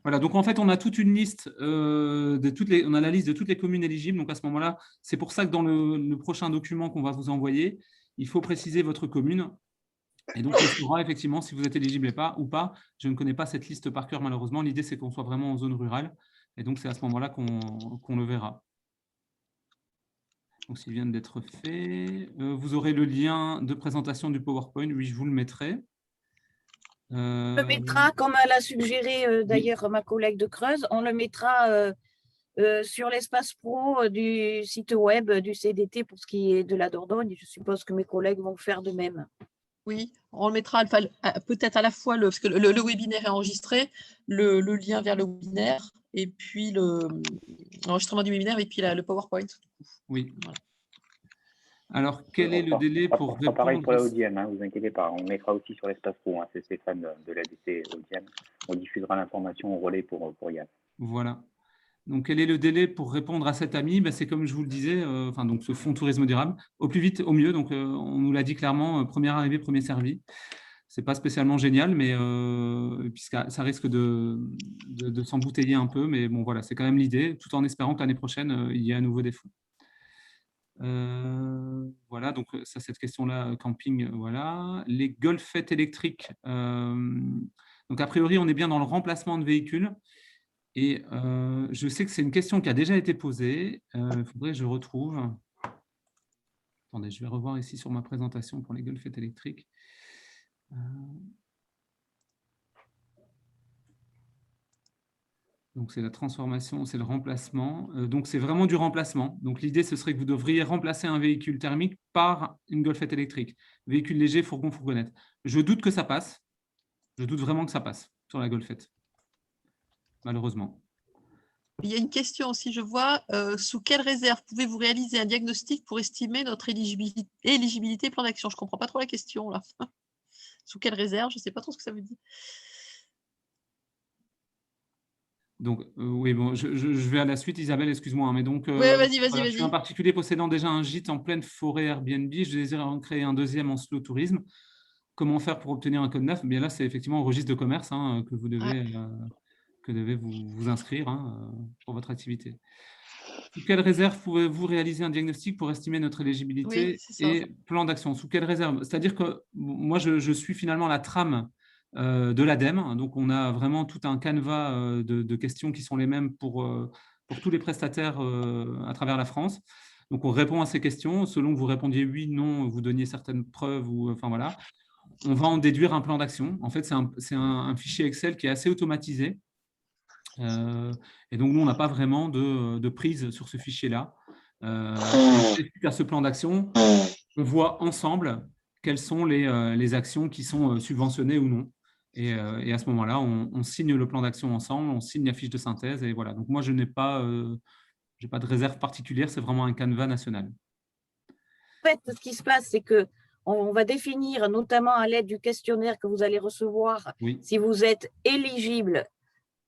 Voilà, donc en fait, on a toute une liste on a la liste de toutes les communes éligibles. Donc à ce moment-là, c'est pour ça que dans le prochain document qu'on va vous envoyer, il faut préciser votre commune. Et donc, on saura effectivement si vous êtes éligible ou pas. Je ne connais pas cette liste par cœur, malheureusement. L'idée, c'est qu'on soit vraiment en zone rurale. Et donc, c'est à ce moment-là qu'on le verra. Donc, s'il vient d'être fait, vous aurez le lien de présentation du PowerPoint. Oui, je vous le mettrai. On le mettra, comme l'a suggéré d'ailleurs ma collègue de Creuse, on le mettra sur l'espace pro du site web du CDT pour ce qui est de la Dordogne. Je suppose que mes collègues vont faire de même. Oui, on le mettra peut-être à la fois, parce que le webinaire est enregistré, le lien vers le webinaire, et puis l'enregistrement du webinaire, et puis le PowerPoint. Oui. Voilà. Alors, quel est le délai pour répondre? Pareil pour la ODIM, hein, vous inquiétez pas. On mettra aussi sur l'espace pro, hein, c'est Stéphane de l'ADC ODIM. On diffusera l'information au relais pour Yann. Voilà. Donc, quel est le délai pour répondre à cet ami? C'est comme je vous le disais, donc ce fonds tourisme durable, au plus vite, au mieux. Donc, on nous l'a dit clairement, première arrivée, premier servi. Ce n'est pas spécialement génial, mais puisque ça risque de s'embouteiller un peu. Mais bon, voilà, c'est quand même l'idée, tout en espérant que l'année prochaine, il y ait à nouveau des fonds. Voilà, donc ça, cette question-là, camping, voilà. Les golfettes électriques. Donc, a priori, on est bien dans le remplacement de véhicules. Et je sais que c'est une question qui a déjà été posée. Il faudrait que je retrouve. Attendez, je vais revoir ici sur ma présentation pour les golfettes électriques. Donc, c'est la transformation, c'est le remplacement. Donc, c'est vraiment du remplacement. Donc, l'idée, ce serait que vous devriez remplacer un véhicule thermique par une golfette électrique. Véhicule léger, fourgon, fourgonnette. Je doute que ça passe. Je doute vraiment que ça passe sur la golfette. Malheureusement. Il y a une question aussi, je vois. Sous quelle réserve pouvez-vous réaliser un diagnostic pour estimer notre éligibilité plan d'action? Je ne comprends pas trop la question, là. Sous quelle réserve? Je ne sais pas trop ce que ça veut dire. Donc, oui, bon, je vais à la suite, Isabelle, excuse-moi. Mais donc, Oui, vas-y. Je suis un particulier possédant déjà un gîte en pleine forêt Airbnb. Je désire en créer un deuxième en slow tourisme. Comment faire pour obtenir un code NAF? Bien là, c'est effectivement au registre de commerce que vous devez vous inscrire pour votre activité. Sous quelle réserve pouvez-vous réaliser un diagnostic pour estimer notre éligibilité et plan d'action? Sous quelle réserve? C'est-à-dire que moi, je suis finalement la trame de l'ADEME. Donc, on a vraiment tout un canevas de questions qui sont les mêmes pour tous les prestataires à travers la France. Donc, on répond à ces questions. Selon que vous répondiez oui, non, vous donniez certaines preuves. Enfin, voilà. On va en déduire un plan d'action. En fait, c'est un fichier Excel qui est assez automatisé Et donc, nous, on n'a pas vraiment de prise sur ce fichier-là. Suite à ce plan d'action, on voit ensemble quelles sont les actions qui sont subventionnées ou non. Et à ce moment-là, on signe le plan d'action ensemble, on signe la fiche de synthèse. Et voilà. Donc, moi, je n'ai pas de réserve particulière. C'est vraiment un canevas national. En fait, ce qui se passe, c'est qu'on va définir, notamment à l'aide du questionnaire que vous allez recevoir, Oui. si vous êtes éligible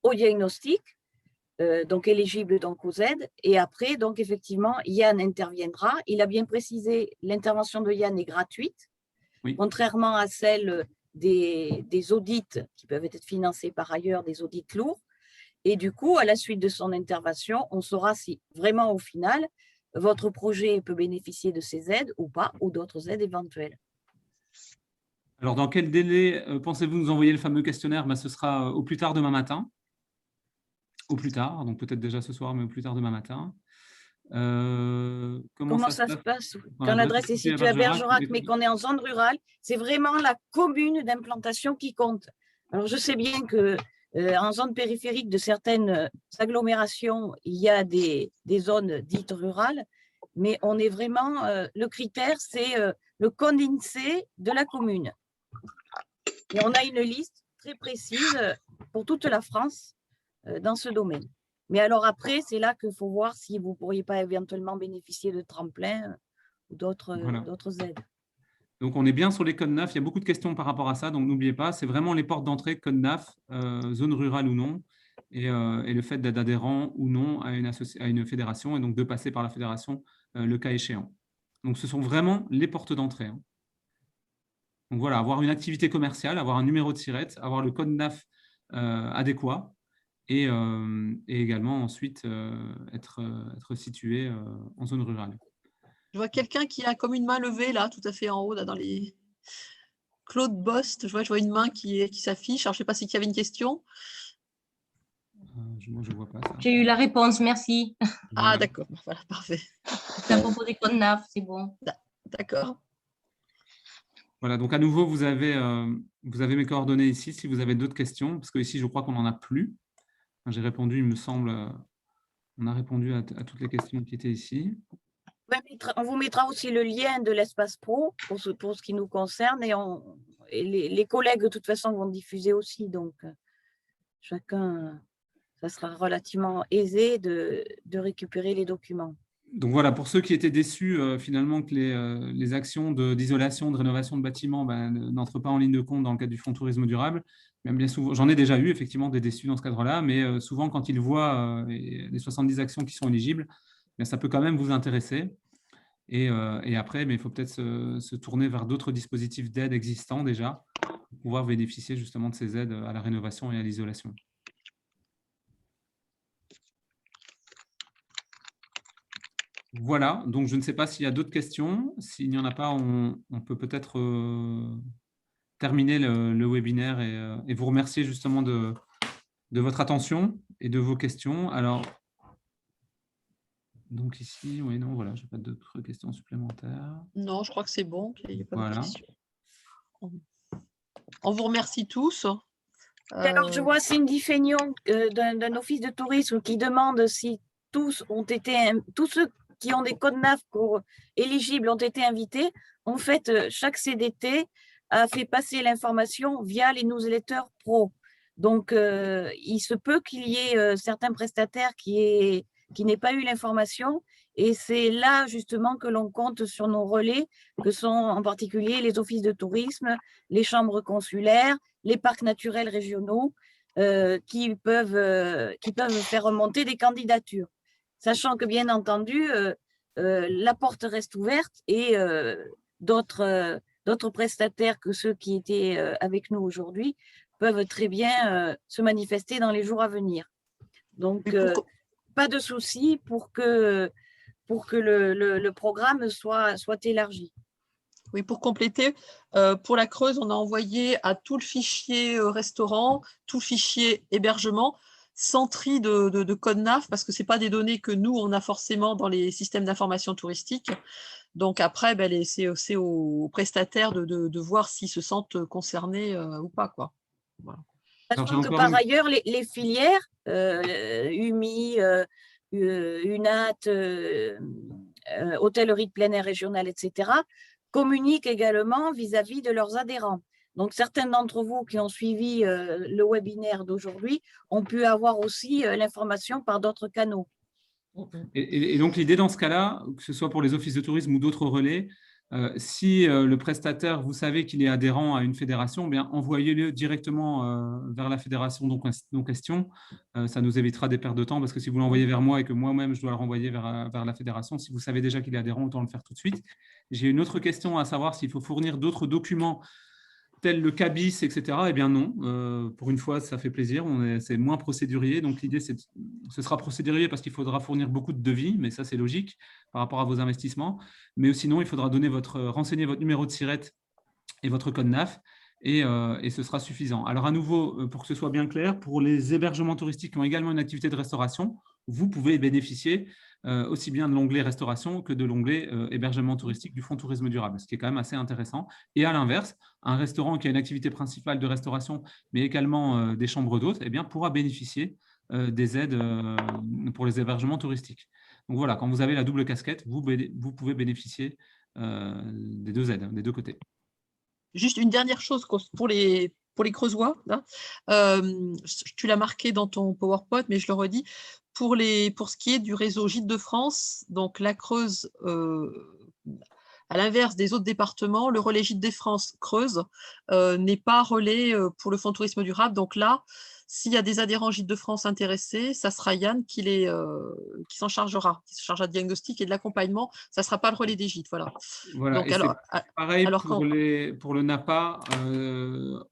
au diagnostic, donc éligible donc aux aides. Et après, donc effectivement, Yann interviendra. Il a bien précisé, l'intervention de Yann est gratuite, Oui. contrairement à celle des audits qui peuvent être financés par ailleurs, des audits lourds. Et du coup, à la suite de son intervention, on saura si vraiment au final, votre projet peut bénéficier de ces aides ou pas, ou d'autres aides éventuelles. Alors, dans quel délai pensez-vous nous envoyer le fameux questionnaire? Ce sera au plus tard demain matin. Au plus tard, donc peut-être déjà ce soir, mais au plus tard demain matin. Comment ça se passe quand l'adresse est située à Bergerac, mais qu'on est en zone rurale? C'est vraiment la commune d'implantation qui compte. Alors, je sais bien que en zone périphérique de certaines agglomérations, il y a des zones dites rurales, mais on est vraiment, le critère, c'est le code INSEE de la commune. Et on a une liste très précise pour toute la France dans ce domaine. Mais alors après, c'est là qu'il faut voir si vous ne pourriez pas éventuellement bénéficier de tremplins ou d'autres aides. Donc, on est bien sur les codes NAF. Il y a beaucoup de questions par rapport à ça. Donc, n'oubliez pas, c'est vraiment les portes d'entrée code NAF, zone rurale ou non, et le fait d'être adhérent ou non à une fédération, et donc de passer par la fédération le cas échéant. Donc, ce sont vraiment les portes d'entrée. Hein. Donc, voilà, avoir une activité commerciale, avoir un numéro de SIRET, avoir le code NAF adéquat, et également ensuite être situé en zone rurale. Je vois quelqu'un qui a comme une main levée là, tout à fait en haut, là, dans les… Claude Bost, je vois une main qui s'affiche. Alors, je ne sais pas s'il y avait une question. Moi, je ne vois pas ça. J'ai eu la réponse, merci. Ah, d'accord, voilà, parfait. C'est à propos des codes NAF, c'est bon. D'accord. Voilà, donc à nouveau, vous avez mes coordonnées ici si vous avez d'autres questions, parce que ici, je crois qu'on n'en a plus. J'ai répondu, il me semble, on a répondu à toutes les questions qui étaient ici. On vous mettra aussi le lien de l'espace pro pour ce qui nous concerne, et les collègues de toute façon vont diffuser aussi, donc chacun, ça sera relativement aisé de récupérer les documents. Donc voilà, pour ceux qui étaient déçus finalement que les actions d'isolation, de rénovation de bâtiments n'entrent pas en ligne de compte dans le cadre du Fonds Tourisme Durable, même bien souvent, j'en ai déjà eu effectivement des déçus dans ce cadre-là, mais souvent quand ils voient les 70 actions qui sont éligibles, ça peut quand même vous intéresser. Et après, il faut peut-être se tourner vers d'autres dispositifs d'aide existants déjà pour pouvoir bénéficier justement de ces aides à la rénovation et à l'isolation. Voilà, donc je ne sais pas s'il y a d'autres questions. S'il n'y en a pas, on peut peut-être terminer le webinaire et vous remercier justement de votre attention et de vos questions. Alors, donc ici, oui, non, voilà, je n'ai pas d'autres questions supplémentaires. Non, je crois que c'est bon. Il n'y a pas Voilà. de questions. On vous remercie tous. Alors, je vois Cindy Feignon d'un office de tourisme qui demande si tous ceux qui ont des codes NAF éligibles ont été invités. En fait, chaque CDT a fait passer l'information via les newsletters pro. Donc, il se peut qu'il y ait certains prestataires qui n'aient pas eu l'information. Et c'est là, justement, que l'on compte sur nos relais, que sont en particulier les offices de tourisme, les chambres consulaires, les parcs naturels régionaux, qui peuvent faire remonter des candidatures. Sachant que, bien entendu, la porte reste ouverte et d'autres prestataires que ceux qui étaient avec nous aujourd'hui peuvent très bien se manifester dans les jours à venir. Donc, pas de souci pour que le programme soit élargi. Oui, pour compléter, pour la Creuse, on a envoyé à tout le fichier restaurant, tout le fichier hébergement, sans tri de code NAF, parce que ce n'est pas des données que nous, on a forcément dans les systèmes d'information touristique. Donc après, c'est aux prestataires de voir s'ils se sentent concernés ou pas, quoi. Voilà. Sachant que par ailleurs, les filières UMI, UNAT, hôtellerie de plein air régionale, etc., communiquent également vis-à-vis de leurs adhérents. Donc, certains d'entre vous qui ont suivi le webinaire d'aujourd'hui ont pu avoir aussi l'information par d'autres canaux. Et donc, l'idée dans ce cas-là, que ce soit pour les offices de tourisme ou d'autres relais, si le prestataire, vous savez qu'il est adhérent à une fédération, eh bien, envoyez-le directement vers la fédération en question. Ça nous évitera des pertes de temps parce que si vous l'envoyez vers moi et que moi-même, je dois le renvoyer vers la fédération, si vous savez déjà qu'il est adhérent, autant le faire tout de suite. J'ai une autre question à savoir s'il faut fournir d'autres documents tel le CABIS, etc. Eh bien non, pour une fois, ça fait plaisir, c'est moins procédurier. Donc l'idée, ce sera procédurier parce qu'il faudra fournir beaucoup de devis, mais ça, c'est logique par rapport à vos investissements. Mais sinon, il faudra renseigner votre numéro de SIRET et votre code NAF, et ce sera suffisant. Alors à nouveau, pour que ce soit bien clair, pour les hébergements touristiques qui ont également une activité de restauration, vous pouvez bénéficier aussi bien de l'onglet restauration que de l'onglet hébergement touristique du Fonds Tourisme Durable, ce qui est quand même assez intéressant. Et à l'inverse, un restaurant qui a une activité principale de restauration, mais également des chambres d'hôtes, eh bien, pourra bénéficier des aides pour les hébergements touristiques. Donc voilà, quand vous avez la double casquette, vous pouvez bénéficier des deux aides, des deux côtés. Juste une dernière chose pour les Creusois, là. Tu l'as marqué dans ton PowerPoint, mais je le redis. Pour ce qui est du réseau Gîtes de France, donc la Creuse, à l'inverse des autres départements, le relais Gîtes de France Creuse n'est pas relais pour le Fonds Tourisme Durable. Donc là, s'il y a des adhérents Gîtes de France intéressés, ça sera Yann qui s'en chargera, qui se chargera de diagnostic et de l'accompagnement. Ça ne sera pas le relais des gîtes. Voilà. Donc, alors, pareil pour le NAPA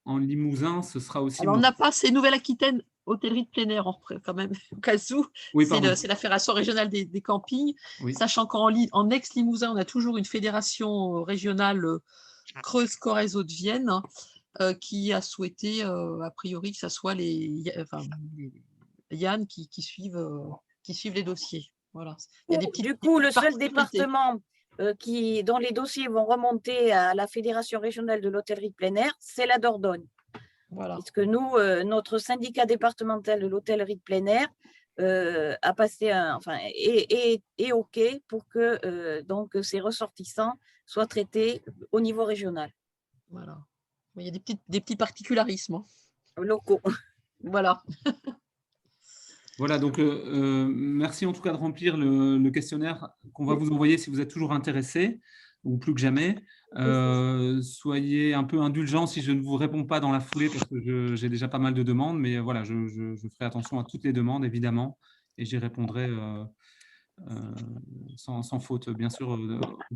en Limousin, ce sera aussi… Alors, NAPA, c'est Nouvelle-Aquitaine, hôtellerie de plein air, quand même, au cas où. Oui, c'est la Fédération régionale des campings. Oui. Sachant qu'en ex-Limousin, on a toujours une fédération régionale Creuse-Corrèze de Vienne qui a souhaité, a priori, que ce soit les Yann qui suivent les dossiers. Voilà. Il y a du coup, le seul département dont les dossiers vont remonter à la Fédération régionale de l'hôtellerie de plein air, c'est la Dordogne. Voilà. Puisque nous, notre syndicat départemental de l'hôtellerie de plein air a passé est OK pour que donc ces ressortissants soient traités au niveau régional. Voilà. Il y a des petits particularismes locaux. Voilà. Voilà, donc merci en tout cas de remplir le questionnaire qu'on va vous envoyer si vous êtes toujours intéressé ou plus que jamais. Soyez un peu indulgents si je ne vous réponds pas dans la foulée parce que j'ai déjà pas mal de demandes, mais voilà, je ferai attention à toutes les demandes évidemment et j'y répondrai sans faute, bien sûr,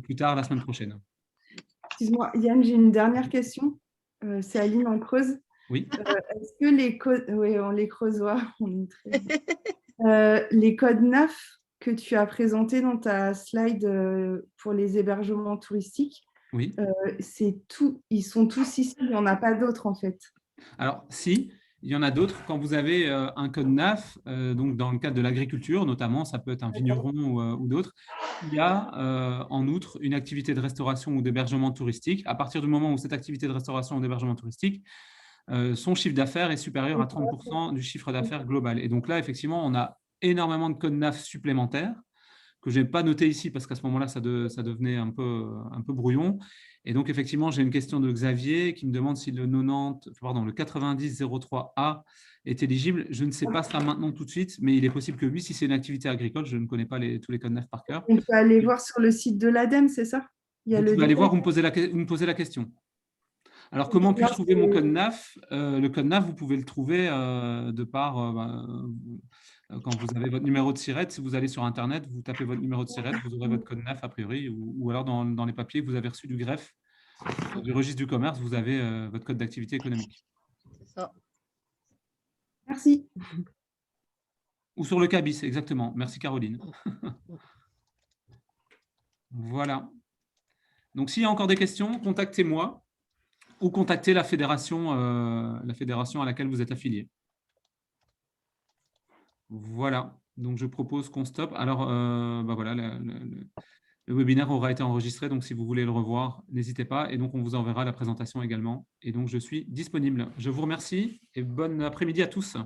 plus tard la semaine prochaine. Excuse-moi, Yann, j'ai une dernière question. C'est Aline en Creuse. Oui. Est-ce que on les Creusois, on est très… les codes NAF que tu as présentés dans ta slide pour les hébergements touristiques, oui. Ils sont tous ici, il n'y en a pas d'autres en fait. Alors, si, il y en a d'autres. Quand vous avez un code NAF, donc dans le cadre de l'agriculture, notamment, ça peut être un vigneron ou d'autres, il y a en outre une activité de restauration ou d'hébergement touristique. À partir du moment où cette activité de restauration ou d'hébergement touristique, son chiffre d'affaires est supérieur à 30% du chiffre d'affaires global. Et donc là, effectivement, on a énormément de codes NAF supplémentaires que je n'ai pas noté ici parce qu'à ce moment-là, ça devenait un peu brouillon. Et donc, effectivement, j'ai une question de Xavier qui me demande si le 9003A est éligible. Je ne sais pas ça maintenant tout de suite, mais il est possible que oui, si c'est une activité agricole, je ne connais pas tous les codes NAF par cœur. On peut aller voir sur le site de l'ADEME, c'est ça? Vous pouvez aller voir, vous me posez la question. Alors, comment puis-je trouver mon code NAF? Le code NAF, vous pouvez le trouver de par… quand vous avez votre numéro de SIRET, si vous allez sur Internet, vous tapez votre numéro de SIRET, vous aurez votre code NAF a priori, ou alors dans les papiers que vous avez reçus du greffe, du registre du commerce, vous avez votre code d'activité économique. C'est ça. Merci. Ou sur le CABIS, exactement. Merci Caroline. Voilà. Donc, s'il y a encore des questions, contactez-moi ou contactez la fédération à laquelle vous êtes affilié. Voilà, donc je propose qu'on stoppe. Alors, voilà, le webinaire aura été enregistré, donc si vous voulez le revoir, n'hésitez pas. Et donc, on vous enverra la présentation également. Et donc, je suis disponible. Je vous remercie et bon après-midi à tous.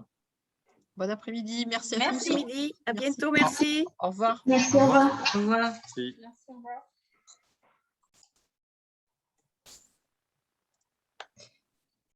Bon après-midi. Merci à Merci. tous. Midi. À Merci. bientôt. Merci. Au revoir. Merci, au revoir. Au revoir. Merci. Merci, au revoir.